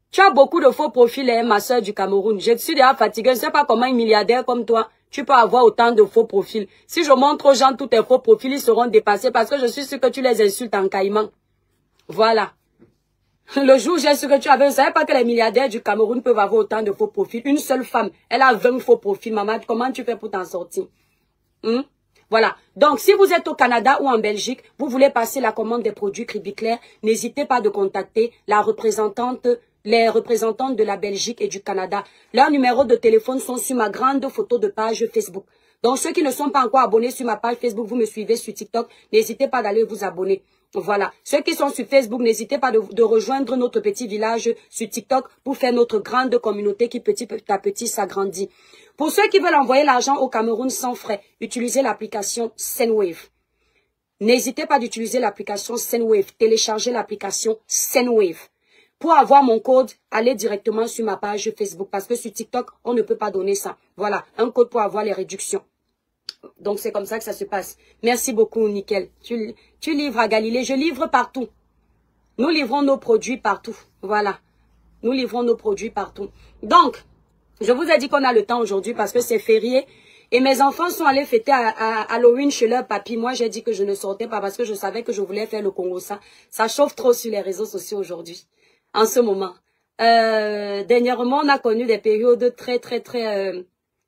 Tu as beaucoup de faux profils, hein, ma soeur du Cameroun. Je suis déjà fatiguée. Je ne sais pas comment un milliardaire comme toi, tu peux avoir autant de faux profils. Si je montre aux gens tous tes faux profils, ils seront dépassés parce que je suis sûre que tu les insultes en caïman. Voilà. Le jour où j'ai su que tu avais, je ne savais pas que les milliardaires du Cameroun peuvent avoir autant de faux profils. Une seule femme, elle a 20 faux profils. Maman, comment tu fais pour t'en sortir? Voilà. Donc, si vous êtes au Canada ou en Belgique, vous voulez passer la commande des produits Cribiclair, n'hésitez pas de contacter les représentantes de la Belgique et du Canada. Leurs numéros de téléphone sont sur ma grande photo de page Facebook. Donc, ceux qui ne sont pas encore abonnés sur ma page Facebook, vous me suivez sur TikTok, n'hésitez pas d'aller vous abonner. Voilà. Ceux qui sont sur Facebook, n'hésitez pas de rejoindre notre petit village sur TikTok pour faire notre grande communauté qui petit à petit s'agrandit. Pour ceux qui veulent envoyer l'argent au Cameroun sans frais, utilisez l'application Sendwave. N'hésitez pas d'utiliser l'application Sendwave. Téléchargez l'application Sendwave. Pour avoir mon code, allez directement sur ma page Facebook parce que sur TikTok, on ne peut pas donner ça. Voilà, un code pour avoir les réductions. Donc, c'est comme ça que ça se passe. Merci beaucoup, Nickel. Tu livres à Galilée. Je livre partout. Nous livrons nos produits partout. Voilà. Nous livrons nos produits partout. Donc, je vous ai dit qu'on a le temps aujourd'hui parce que c'est férié. Et mes enfants sont allés fêter à Halloween chez leur papy. Moi, j'ai dit que je ne sortais pas parce que je savais que je voulais faire le Congo. Ça chauffe trop sur les réseaux sociaux aujourd'hui. En ce moment. Dernièrement, on a connu des périodes très,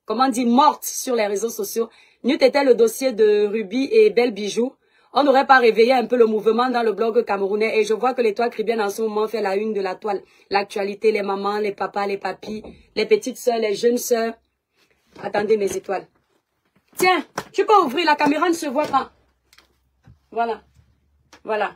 comment dire, mortes sur les réseaux sociaux. N'eût été le dossier de Ruby et Belle Bijou, on n'aurait pas réveillé un peu le mouvement dans le blog camerounais. Et je vois que l'étoile Caribbean en ce moment fait la une de la toile. L'actualité, les mamans, les papas, les papis, les petites sœurs, les jeunes sœurs. Attendez mes étoiles. Tiens, tu peux ouvrir, la caméra ne se voit pas. Voilà. Voilà.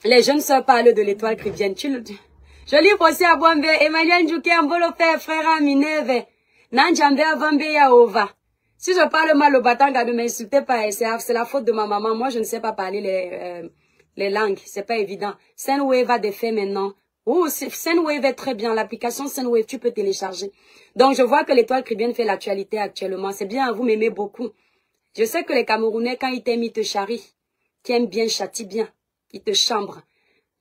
Les jeunes sœurs parlent de l'étoile Caribbean. Je livre aussi à Boambe, Emmanuel Njouké, Ambolope, frère Mineve, Nanjambe, Avambe, Yaova. Si je parle mal au Batanga, ne m'insultez pas, c'est la faute de ma maman. Moi, je ne sais pas parler les langues, c'est pas évident. Sendwave a des faits maintenant. Oh, Sendwave est très bien, l'application Sendwave, tu peux télécharger. Donc, je vois que l'étoile Caribbean fait l'actualité actuellement. C'est bien, vous m'aimez beaucoup. Je sais que les Camerounais, quand ils t'aiment, ils te charrient. Qui aiment bien, châtient bien. Ils te chambrent.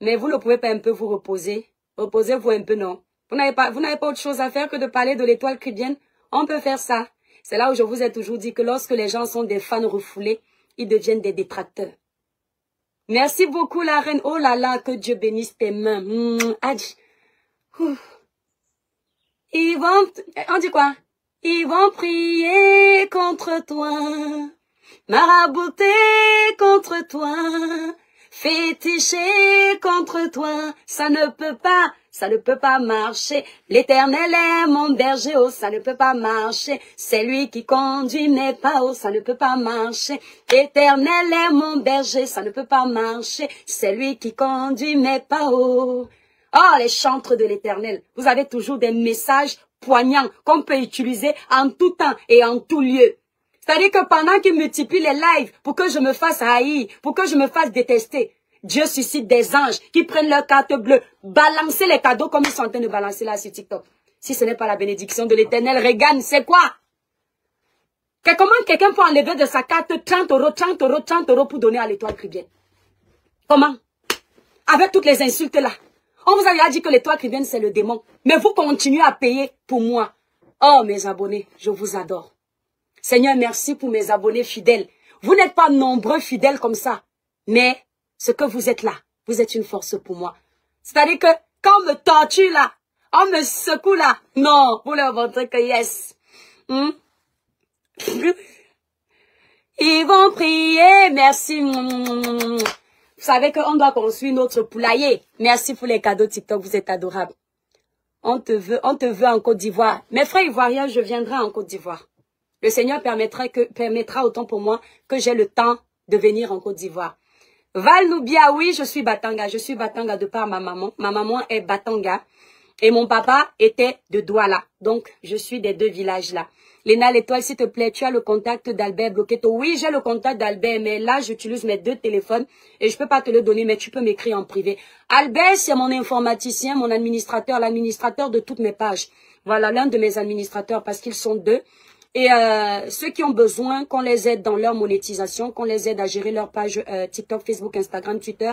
Mais vous ne pouvez pas un peu vous reposer. Reposez-vous un peu, non. Vous n'avez pas autre chose à faire que de parler de l'étoile Caribbean. On peut faire ça. C'est là où je vous ai toujours dit que lorsque les gens sont des fans refoulés, ils deviennent des détracteurs. Merci beaucoup, la reine. Oh là là, que Dieu bénisse tes mains. Ils vont, on dit quoi? Ils vont prier contre toi, marabouter contre toi, féticher contre toi. Ça ne peut pas marcher. L'Éternel est mon berger, oh, ça ne peut pas marcher. C'est lui qui conduit mes pas, oh, ça ne peut pas marcher. L'Éternel est mon berger, ça ne peut pas marcher. C'est lui qui conduit mes pas, oh. Oh, les chantres de l'Éternel. Vous avez toujours des messages poignants qu'on peut utiliser en tout temps et en tout lieu. C'est-à-dire que pendant qu'il multiplie les lives pour que je me fasse haïr, pour que je me fasse détester, Dieu suscite des anges qui prennent leur carte bleue, balancer les cadeaux comme ils sont en train de balancer là sur TikTok. Si ce n'est pas la bénédiction de l'Éternel, Regan, c'est quoi? Comment quelqu'un peut enlever de sa carte 30 euros pour donner à l'étoile Caribbean? Comment? Avec toutes les insultes là. On vous a dit que l'étoile Caribbean c'est le démon. Mais vous continuez à payer pour moi. Oh mes abonnés, je vous adore. Seigneur, merci pour mes abonnés fidèles. Vous n'êtes pas nombreux fidèles comme ça. Mais ce que vous êtes là, vous êtes une force pour moi. C'est-à-dire que quand on me torture là, on me secoue là. Non, vous leur montrez que yes. Ils vont prier, merci. Vous savez qu'on doit construire notre poulailler. Merci pour les cadeaux TikTok, vous êtes adorables. On te veut en Côte d'Ivoire. Mes frères ivoiriens, je viendrai en Côte d'Ivoire. Le Seigneur permettra autant pour moi que j'ai le temps de venir en Côte d'Ivoire. Val Noubia, oui, je suis Batanga. Je suis Batanga de par ma maman. Ma maman est Batanga. Et mon papa était de Douala. Donc, je suis des deux villages là. Léna l'étoile, s'il te plaît, tu as le contact d'Albert Bloqueto. Oui, j'ai le contact d'Albert, mais là, j'utilise mes deux téléphones et je peux pas te le donner, mais tu peux m'écrire en privé. Albert, c'est mon informaticien, mon administrateur, l'administrateur de toutes mes pages. Voilà, l'un de mes administrateurs parce qu'ils sont deux. Et ceux qui ont besoin qu'on les aide dans leur monétisation, qu'on les aide à gérer leur page TikTok, Facebook, Instagram, Twitter,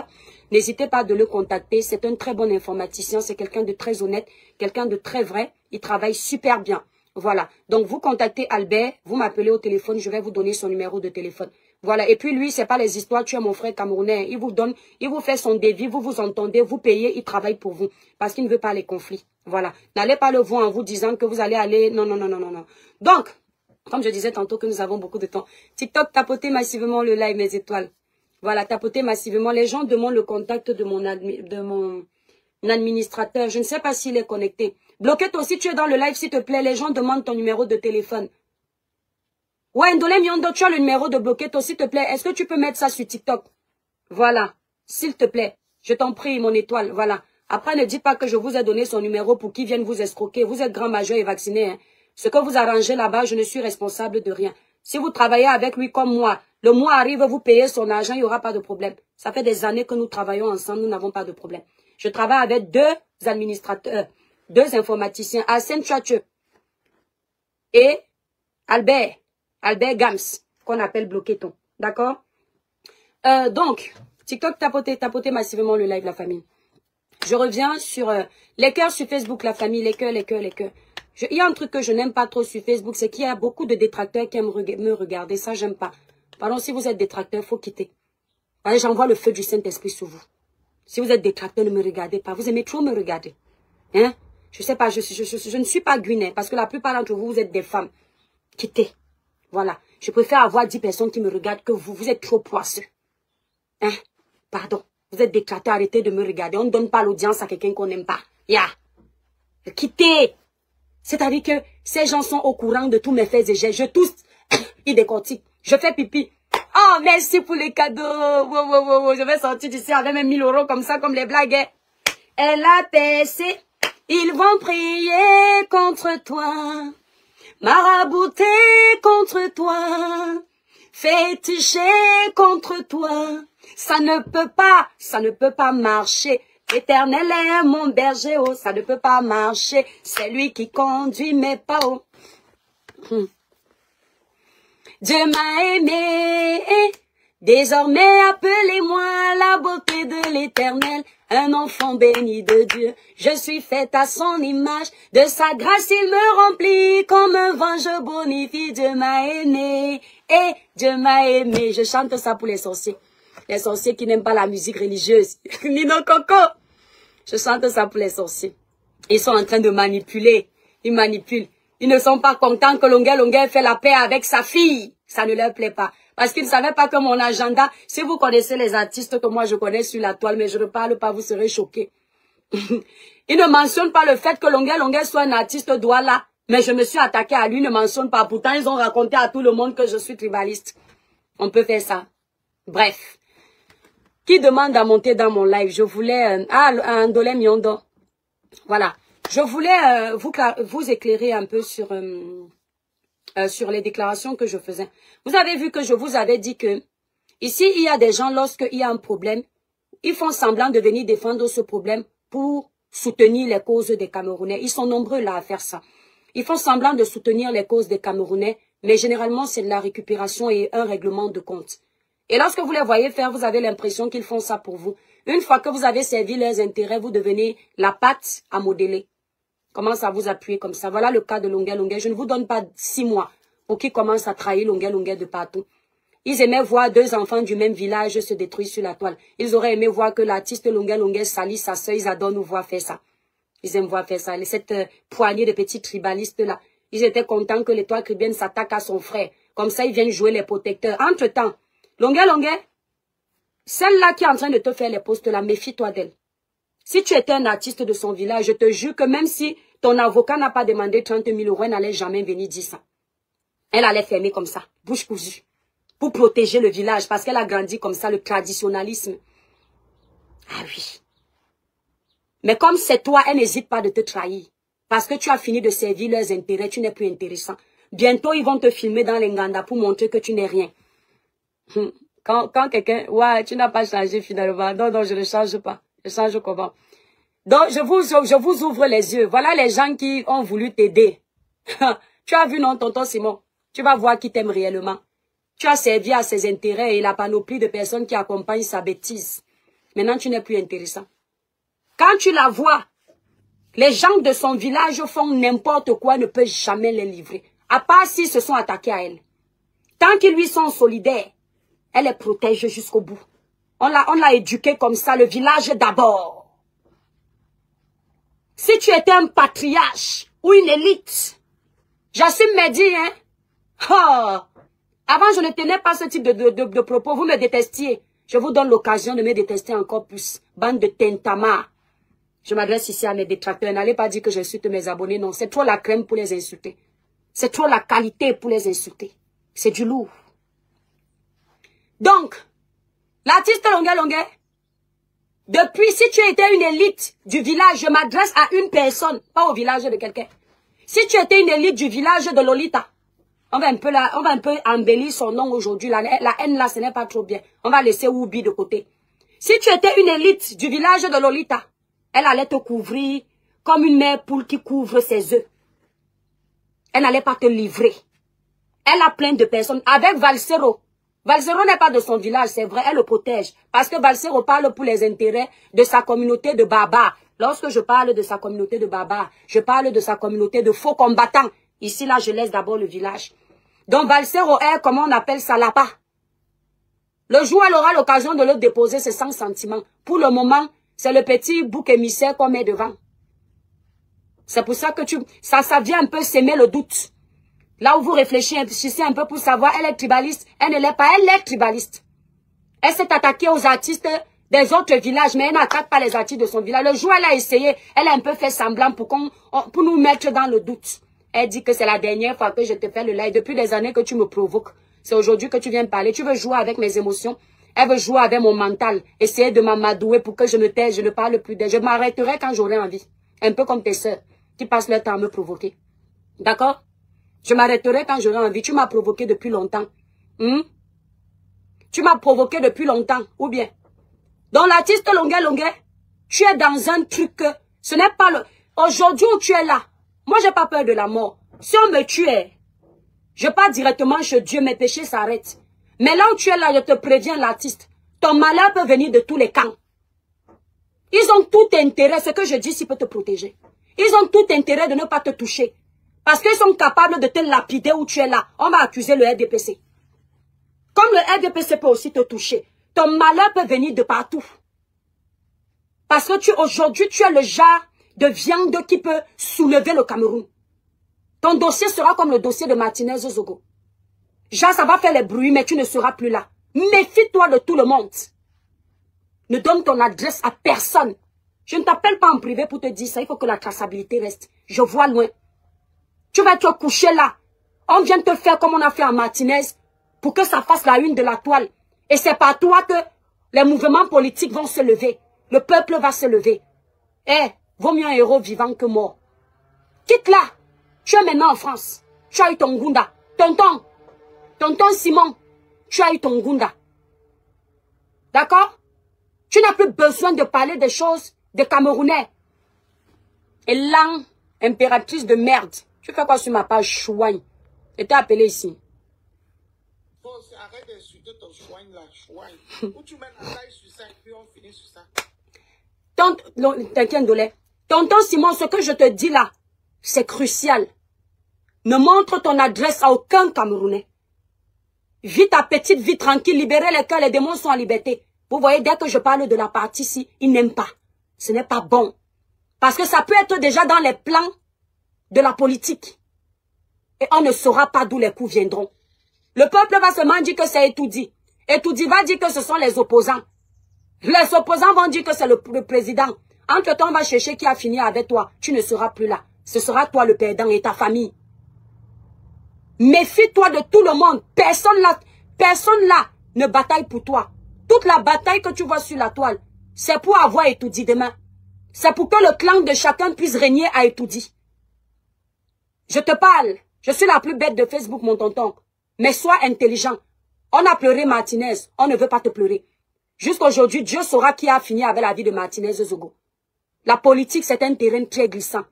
n'hésitez pas de le contacter. C'est un très bon informaticien, c'est quelqu'un de très honnête, quelqu'un de très vrai. Il travaille super bien. Voilà. Donc, vous contactez Albert, vous m'appelez au téléphone, je vais vous donner son numéro de téléphone. Voilà. Et puis, lui, c'est pas les histoires, tu es mon frère camerounais. Il vous donne, il vous fait son devis, vous vous entendez, vous payez, il travaille pour vous. Parce qu'il ne veut pas les conflits. Voilà. N'allez pas le voir en vous disant que vous allez aller, non. Donc, Comme je disais tantôt que nous avons beaucoup de temps. TikTok, tapotez massivement le live, mes étoiles. Voilà, tapotez massivement. Les gens demandent le contact de mon administrateur. Je ne sais pas s'il est connecté. Bloquez toi aussi, tu es dans le live, s'il te plaît. Les gens demandent ton numéro de téléphone. Ouais, Ndolé Miondo, tu as le numéro de bloquer toi, s'il te plaît. Est-ce que tu peux mettre ça sur TikTok? Voilà, s'il te plaît. Je t'en prie, mon étoile. Voilà. Après, ne dites pas que je vous ai donné son numéro pour qu'il vienne vous escroquer. Vous êtes grand majeur et vacciné. Hein. Ce que vous arrangez là-bas, je ne suis responsable de rien. Si vous travaillez avec lui comme moi, le mois arrive, vous payez son argent, il n'y aura pas de problème. Ça fait des années que nous travaillons ensemble, nous n'avons pas de problème. Je travaille avec 2 administrateurs, 2 informaticiens, Arsène Tchatche et Albert Gams, qu'on appelle Bloqueton. D'accord? Donc, TikTok, tapotez massivement le live, la famille. Je reviens sur les cœurs sur Facebook, la famille, les cœurs. Il y a un truc que je n'aime pas trop sur Facebook, c'est qu'il y a beaucoup de détracteurs qui aiment me regarder. Ça, j'aime pas. Pardon, si vous êtes détracteur, il faut quitter. J'envoie le feu du Saint-Esprit sur vous. Si vous êtes détracteur, ne me regardez pas. Vous aimez trop me regarder. Hein? Je sais pas, je ne suis pas guinéen, parce que la plupart d'entre vous, vous êtes des femmes. Quittez. Voilà. Je préfère avoir 10 personnes qui me regardent que vous. Vous êtes trop poisseux. Hein? Pardon. Vous êtes détracteur, arrêtez de me regarder. On ne donne pas l'audience à quelqu'un qu'on n'aime pas. Quittez. C'est-à-dire que ces gens sont au courant de tous mes faits et gestes. Je tousse, ils décortiquent. Je fais pipi. Oh, merci pour les cadeaux. Wow. Je vais sortir d'ici avec mes 1000 € comme ça, comme les blagues. Elle a percé. Ils vont prier contre toi. Marabouter contre toi. Féticher contre toi. Ça ne peut pas marcher. L'Éternel est mon berger, oh, ça ne peut pas marcher. C'est lui qui conduit mes pas, oh. Dieu m'a aimé, désormais appelez-moi la beauté de l'Éternel, un enfant béni de Dieu. Je suis faite à son image, de sa grâce il me remplit, comme un vent je bonifie. Dieu m'a aimé, Dieu m'a aimé. Je chante ça pour les sorciers. Les sorciers qui n'aiment pas la musique religieuse. Nino Coco. Je chante ça pour les sorciers. Ils sont en train de manipuler. Ils manipulent. Ils ne sont pas contents que Longuet fait la paix avec sa fille. Ça ne leur plaît pas. Parce qu'ils ne savaient pas que mon agenda, si vous connaissez les artistes que moi je connais sur la toile, mais je ne parle pas, vous serez choqués. Ils ne mentionnent pas le fait que Longuet soit un artiste Douala. Mais je me suis attaqué à lui, ne mentionne pas. Pourtant, ils ont raconté à tout le monde que je suis tribaliste. On peut faire ça. Bref. Qui demande à monter dans mon live? Je voulais... Ndolé Miondo. Voilà. Je voulais vous éclairer un peu sur les déclarations que je faisais. Vous avez vu que je vous avais dit que ici, il y a des gens, lorsqu'il y a un problème, ils font semblant de venir défendre ce problème pour soutenir les causes des Camerounais. Ils sont nombreux là à faire ça. Ils font semblant de soutenir les causes des Camerounais, mais généralement, c'est de la récupération et un règlement de compte. Et lorsque vous les voyez faire, vous avez l'impression qu'ils font ça pour vous. Une fois que vous avez servi leurs intérêts, vous devenez la pâte à modeler. Commence à vous appuyer comme ça. Voilà le cas de Longuet. Je ne vous donne pas 6 mois pour qu'ils commencent à trahir Longuet de partout. Ils aimaient voir 2 enfants du même village se détruire sur la toile. Ils auraient aimé voir que l'artiste Longuet salit sa sœur. Ils adorent nous voir faire ça. Ils aiment voir faire ça. Cette poignée de petits tribalistes là. Ils étaient contents que l'étoile caribéenne s'attaque à son frère. Comme ça, ils viennent jouer les protecteurs. Entre-temps, Longuet, celle-là qui est en train de te faire les postes là, méfie-toi d'elle. Si tu étais un artiste de son village, je te jure que même si ton avocat n'a pas demandé 30 000 €, elle n'allait jamais venir dire ça. Elle allait fermer comme ça, bouche cousue, pour protéger le village, parce qu'elle a grandi comme ça, le traditionnalisme. Ah oui. Mais comme c'est toi, elle n'hésite pas de te trahir. Parce que tu as fini de servir leurs intérêts, tu n'es plus intéressant. Bientôt, ils vont te filmer dans les Nganda pour montrer que tu n'es rien. Quand quelqu'un, ouais, tu n'as pas changé finalement. Non, je ne change pas. Je change comment? Donc, je vous ouvre les yeux. Voilà les gens qui ont voulu t'aider. Tu as vu, non, tonton Simon? Tu vas voir qui t'aime réellement. Tu as servi à ses intérêts et la panoplie de personnes qui accompagnent sa bêtise. Maintenant, tu n'es plus intéressant. Quand tu la vois, les gens de son village font n'importe quoi, ne peuvent jamais les livrer. À part s'ils se sont attaqués à elle. Tant qu'ils lui sont solidaires, elle les protège jusqu'au bout. On l'a éduquée comme ça, le village d'abord. Si tu étais un patriarche ou une élite, j'assume mes dires, hein. Oh! Avant, je ne tenais pas ce type de propos. Vous me détestiez. Je vous donne l'occasion de me détester encore plus. Bande de tintamarre. Je m'adresse ici à mes détracteurs. N'allez pas dire que j'insulte mes abonnés. Non, c'est trop la crème pour les insulter. C'est trop la qualité pour les insulter. C'est du lourd. Donc, l'artiste Longuet, depuis, si tu étais une élite du village, je m'adresse à une personne, pas au village de quelqu'un. Si tu étais une élite du village de Lolita, on va un peu embellir son nom aujourd'hui. La haine là, ce n'est pas trop bien. On va laisser Woubi de côté. Si tu étais une élite du village de Lolita, elle allait te couvrir comme une mère poule qui couvre ses œufs. Elle n'allait pas te livrer. Elle a plein de personnes. Avec Valsero. Valsero n'est pas de son village, c'est vrai, elle le protège. Parce que Valsero parle pour les intérêts de sa communauté de barbares. Lorsque je parle de sa communauté de barbares, je parle de sa communauté de faux combattants. Ici, là, je laisse d'abord le village. Donc, Valsero est, comment on appelle ça, là-bas. Le jour où elle aura l'occasion de le déposer, c'est sans sentiment. Pour le moment, c'est le petit bouc émissaire qu'on met devant. C'est pour ça que ça vient un peu s'aimer le doute. Là où vous réfléchissez un peu pour savoir, elle est tribaliste, elle ne l'est pas, elle est tribaliste. Elle s'est attaquée aux artistes des autres villages, mais elle n'attaque pas les artistes de son village. Le jour où elle a essayé, elle a un peu fait semblant pour nous mettre dans le doute. Elle dit que c'est la dernière fois que je te fais le live. Depuis des années que tu me provoques. C'est aujourd'hui que tu viens me parler. Tu veux jouer avec mes émotions. Elle veut jouer avec mon mental. Essayer de m'amadouer pour que je me taise, je ne parle plus d'elle. Je m'arrêterai quand j'aurai envie. Un peu comme tes sœurs qui passent leur temps à me provoquer. D'accord? Je m'arrêterai quand j'aurai envie. Tu m'as provoqué depuis longtemps. Tu m'as provoqué depuis longtemps. Ou bien? Donc l'artiste Longuet, tu es dans un truc. Ce n'est pas le... Aujourd'hui où tu es là. Moi, j'ai pas peur de la mort. Si on me tuait, je pars directement chez Dieu, mes péchés s'arrêtent. Mais là où tu es là, je te préviens l'artiste. Ton malheur peut venir de tous les camps. Ils ont tout intérêt, ce que je dis, s'il peut te protéger. Ils ont tout intérêt de ne pas te toucher. Parce qu'ils sont capables de te lapider où tu es là. On va accuser le RDPC. Comme le RDPC peut aussi te toucher. Ton malheur peut venir de partout. Parce que aujourd'hui, tu es le genre de viande qui peut soulever le Cameroun. Ton dossier sera comme le dossier de Martinez Zogo. Genre, ça va faire les bruits, mais tu ne seras plus là. Méfie-toi de tout le monde. Ne donne ton adresse à personne. Je ne t'appelle pas en privé pour te dire ça. Il faut que la traçabilité reste. Je vois loin. Tu vas te coucher là. On vient te faire comme on a fait à Martinez pour que ça fasse la une de la toile. Et c'est par toi que les mouvements politiques vont se lever. Le peuple va se lever. Vaut mieux un héros vivant que mort. Quitte là. Tu es maintenant en France. Tu as eu ton Gunda. Tonton Simon, tu as eu ton Gunda. D'accord? Tu n'as plus besoin de parler des choses des Camerounais. Et là, impératrice de merde. Tu fais quoi sur ma page chouagne? Je t'ai appelé ici. Arrête d'insulter ton chouagne là, chouagne. Où tu mets la taille sur ça et puis on finit sur ça. T'inquiète, Dolé. Tonton Simon, ce que je te dis là, c'est crucial. Ne montre ton adresse à aucun Camerounais. Vis ta petite vie tranquille, libérez les cœurs, les démons sont en liberté. Vous voyez, dès que je parle de la partie ici, ils n'aiment pas. Ce n'est pas bon. Parce que ça peut être déjà dans les plans de la politique. Et on ne saura pas d'où les coups viendront. Le peuple va seulement dire que c'est Etoudi. Etoudi va dire que ce sont les opposants. Les opposants vont dire que c'est le président. Entre-temps, on va chercher qui a fini avec toi. Tu ne seras plus là. Ce sera toi le perdant et ta famille. Méfie-toi de tout le monde. Personne là ne bataille pour toi. Toute la bataille que tu vois sur la toile, c'est pour avoir Etoudi demain. C'est pour que le clan de chacun puisse régner à Etoudi. Je te parle. Je suis la plus bête de Facebook, mon tonton. Mais sois intelligent. On a pleuré Martinez. On ne veut pas te pleurer. Jusqu'aujourd'hui, Dieu saura qui a fini avec la vie de Martinez Zogo. La politique, c'est un terrain très glissant.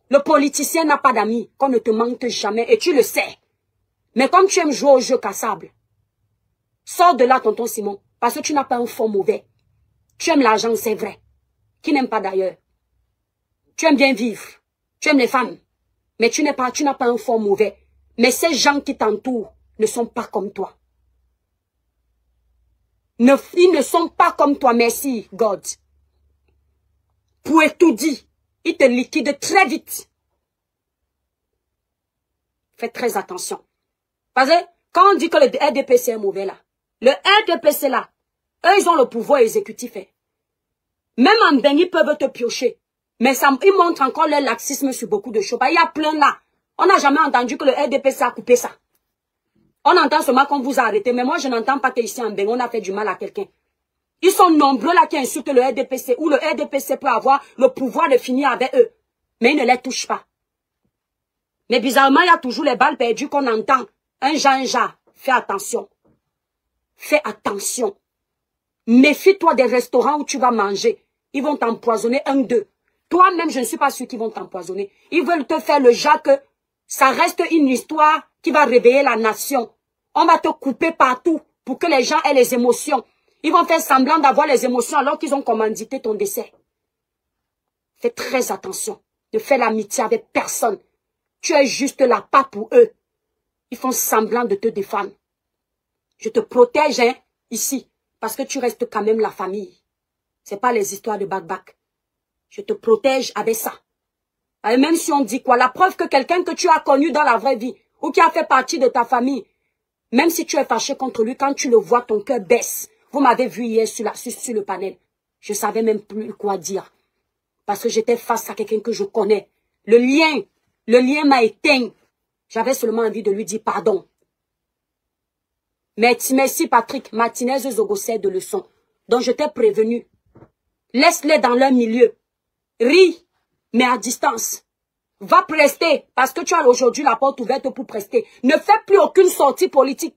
Le politicien n'a pas d'amis, qu'on ne te mente jamais, et tu le sais. Mais comme tu aimes jouer au jeu cassable, sors de là, tonton Simon, parce que tu n'as pas un fond mauvais. Tu aimes l'argent, c'est vrai. Qui n'aime pas d'ailleurs? Tu aimes bien vivre. Tu aimes les femmes. Mais tu n'as pas un fond mauvais. Mais ces gens qui t'entourent ne sont pas comme toi. Ils ne sont pas comme toi, merci, God. Pour tout dire, ils te liquident très vite. Fais très attention. Parce que quand on dit que le RDPC est mauvais là, le RDPC là, eux ils ont le pouvoir exécutif. Hein. Même en Bénin, ils peuvent te piocher. Mais ça, ils montrent encore leur laxisme sur beaucoup de choses. Il y a plein là. On n'a jamais entendu que le RDPC a coupé ça. On entend seulement qu'on vous a arrêté. Mais moi, je n'entends pas qu'ici en Bénin, on a fait du mal à quelqu'un. Ils sont nombreux là qui insultent le RDPC. Ou le RDPC peut avoir le pouvoir de finir avec eux. Mais ils ne les touchent pas. Mais bizarrement, il y a toujours les balles perdues qu'on entend. Un Jean. Fais attention. Fais attention. Méfie-toi des restaurants où tu vas manger. Ils vont t'empoisonner 1-2. Toi-même, je ne suis pas sûr qu'ils vont t'empoisonner. Ils veulent te faire le genre que ça reste une histoire qui va réveiller la nation. On va te couper partout pour que les gens aient les émotions. Ils vont faire semblant d'avoir les émotions alors qu'ils ont commandité ton décès. Fais très attention. Ne fais l'amitié avec personne. Tu es juste là, pas pour eux. Ils font semblant de te défendre. Je te protège, hein, ici. Parce que tu restes quand même la famille. C'est pas les histoires de bac-bac. Je te protège avec ça. Et même si on dit quoi, la preuve que quelqu'un que tu as connu dans la vraie vie, ou qui a fait partie de ta famille, même si tu es fâché contre lui, quand tu le vois, ton cœur baisse. Vous m'avez vu hier sur le panel. Je savais même plus quoi dire. Parce que j'étais face à quelqu'un que je connais. Le lien m'a éteint. J'avais seulement envie de lui dire pardon. Merci Patrick, Martinez Zogosset de leçon. Donc je t'ai prévenu. Laisse-les dans leur milieu. Ris, mais à distance. Va prester, parce que tu as aujourd'hui la porte ouverte pour prester. Ne fais plus aucune sortie politique.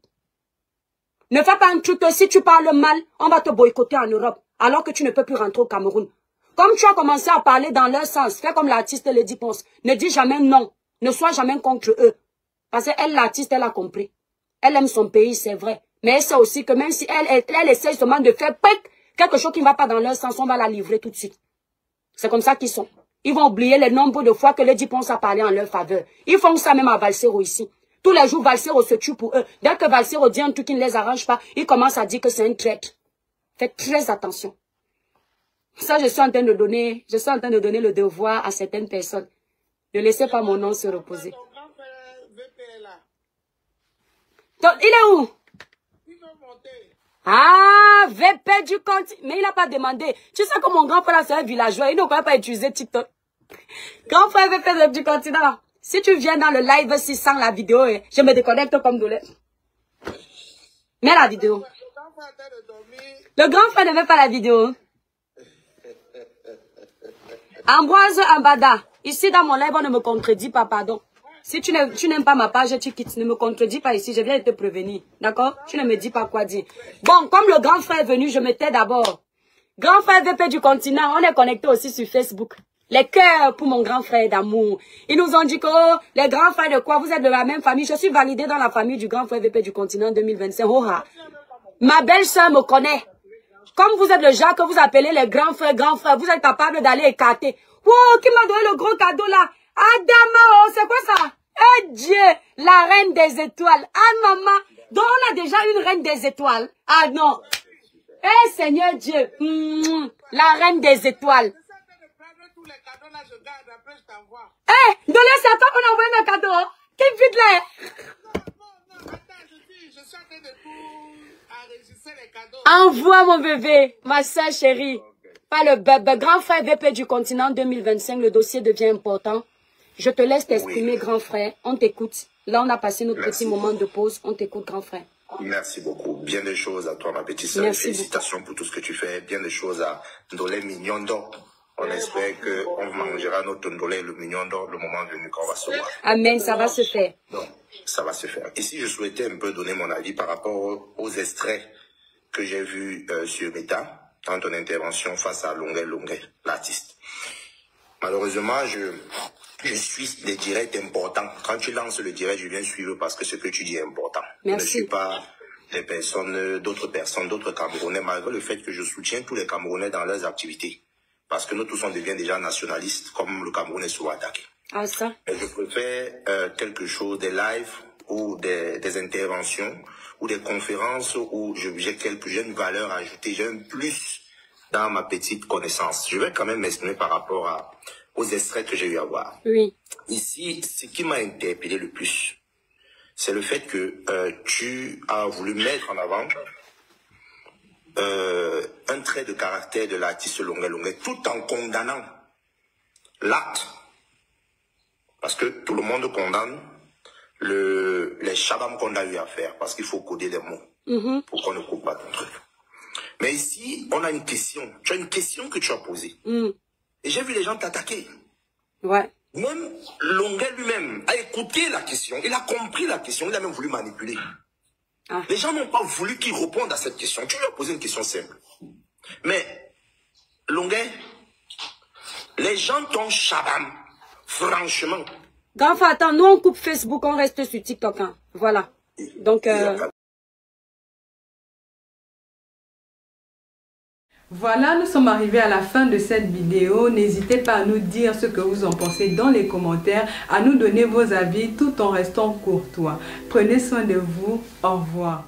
Ne fais pas un truc que si tu parles mal, on va te boycotter en Europe, alors que tu ne peux plus rentrer au Cameroun. Comme tu as commencé à parler dans leur sens, fais comme l'artiste Lady Ponce. Ne dis jamais non. Ne sois jamais contre eux. Parce qu'elle, l'artiste, elle a compris. Elle aime son pays, c'est vrai. Mais elle sait aussi que même si elle essaie seulement de faire quelque chose qui ne va pas dans leur sens, on va la livrer tout de suite. C'est comme ça qu'ils sont. Ils vont oublier le nombre de fois que Lady Ponce a parlé en leur faveur. Ils font ça même à Valsero ici. Tous les jours, Valsero se tue pour eux. Dès que Valsero dit un truc qui ne les arrange pas, ils commencent à dire que c'est un traître. Faites très attention. Ça, je suis en train de donner le devoir à certaines personnes. Ne laissez pas mon nom se reposer. Donc, il est où? Ah, VP du continent. Mais il n'a pas demandé. Tu sais que mon grand frère, c'est un villageois. Il ne pourrait pas utiliser TikTok. Grand frère VP du continent. Si tu viens dans le live 600 la vidéo, je me déconnecte comme douleur. Mets la vidéo. Le grand frère ne veut pas la vidéo. Ambroise Ambada. Ici dans mon live, on ne me contredit pas, pardon. Si tu n'aimes pas ma page, tu quittes. Ne me contredis pas ici, je viens de te prévenir. D'accord? Tu ne me dis pas quoi dire. Bon, comme le grand frère est venu, je me tais d'abord. Grand frère VP du continent, on est connecté aussi sur Facebook. Les cœurs pour mon grand frère d'amour. Ils nous ont dit que, oh, les grands frères de quoi? Vous êtes de la même famille. Je suis validée dans la famille du grand frère VP du continent 2025. Oh, ah. Ma belle-sœur me connaît. Comme vous êtes le genre que vous appelez les grands frères, vous êtes capable d'aller écarter. Wow, qui m'a donné le gros cadeau là? Adama, oh, c'est quoi ça? Eh Dieu, la reine des étoiles. Ah maman, donc on a déjà une reine des étoiles. Ah non. Eh Seigneur Dieu, la reine des étoiles. Eh, Dolé, c'est à toi qu'on a envoyé un cadeau. Hein? Quel vide là? Non, attends, je suis en train de tout enregistrer les cadeaux. Envoie mon bébé, ma soeur chérie. Pas le bébé. Grand frère VP du continent 2025, le dossier devient important. Je te laisse t'exprimer, grand frère. On t'écoute. Là, on a passé notre petit moment de pause. On t'écoute, grand frère. Merci beaucoup. Bien des choses à toi, ma petite sœur. Félicitations pour tout ce que tu fais. Bien des choses à Ndolé Mignon d'or. On espère qu'on mangera notre Ndolé, le Mignon d'or, le moment venu quand on va se voir. Amen, ça va se faire. Donc, ça va se faire. Ici, je souhaitais un peu donner mon avis par rapport aux extraits que j'ai vus sur Meta dans ton intervention face à Longuet, l'artiste. Malheureusement, je suis les directs importants. Quand tu lances le direct, je viens suivre parce que ce que tu dis est important. Merci. Je ne suis pas les personnes, d'autres Camerounais, malgré le fait que je soutiens tous les Camerounais dans leurs activités. Parce que nous tous, on devient déjà nationalistes, comme le Cameroun est souvent attaqué. Ah, ça? Mais je préfère quelque chose, des lives ou des interventions ou des conférences où j'ai une valeur ajoutée, j'ai un plus dans ma petite connaissance. Je vais quand même m'exprimer par rapport aux extraits que j'ai eu à voir. Oui. Ici, ce qui m'a interpellé le plus, c'est le fait que tu as voulu mettre en avant un trait de caractère de l'artiste Longuet Longuet, tout en condamnant l'acte, parce que tout le monde condamne les chabams qu'on a eu à faire, parce qu'il faut coder des mots pour qu'on ne coupe pas ton truc. Mais ici, on a une question. Tu as une question que tu as posée. Et j'ai vu les gens t'attaquer. Ouais. Même Longuet lui-même a écouté la question, il a compris la question, il a même voulu manipuler. Ah. Les gens n'ont pas voulu qu'il réponde à cette question. Tu lui as posé une question simple. Mais, Longuet, les gens t'ont chabam. Franchement. Gafa, attends, nous on coupe Facebook, on reste sur TikTok. Hein. Voilà. Donc, Voilà, nous sommes arrivés à la fin de cette vidéo. N'hésitez pas à nous dire ce que vous en pensez dans les commentaires, à nous donner vos avis tout en restant courtois. Prenez soin de vous. Au revoir.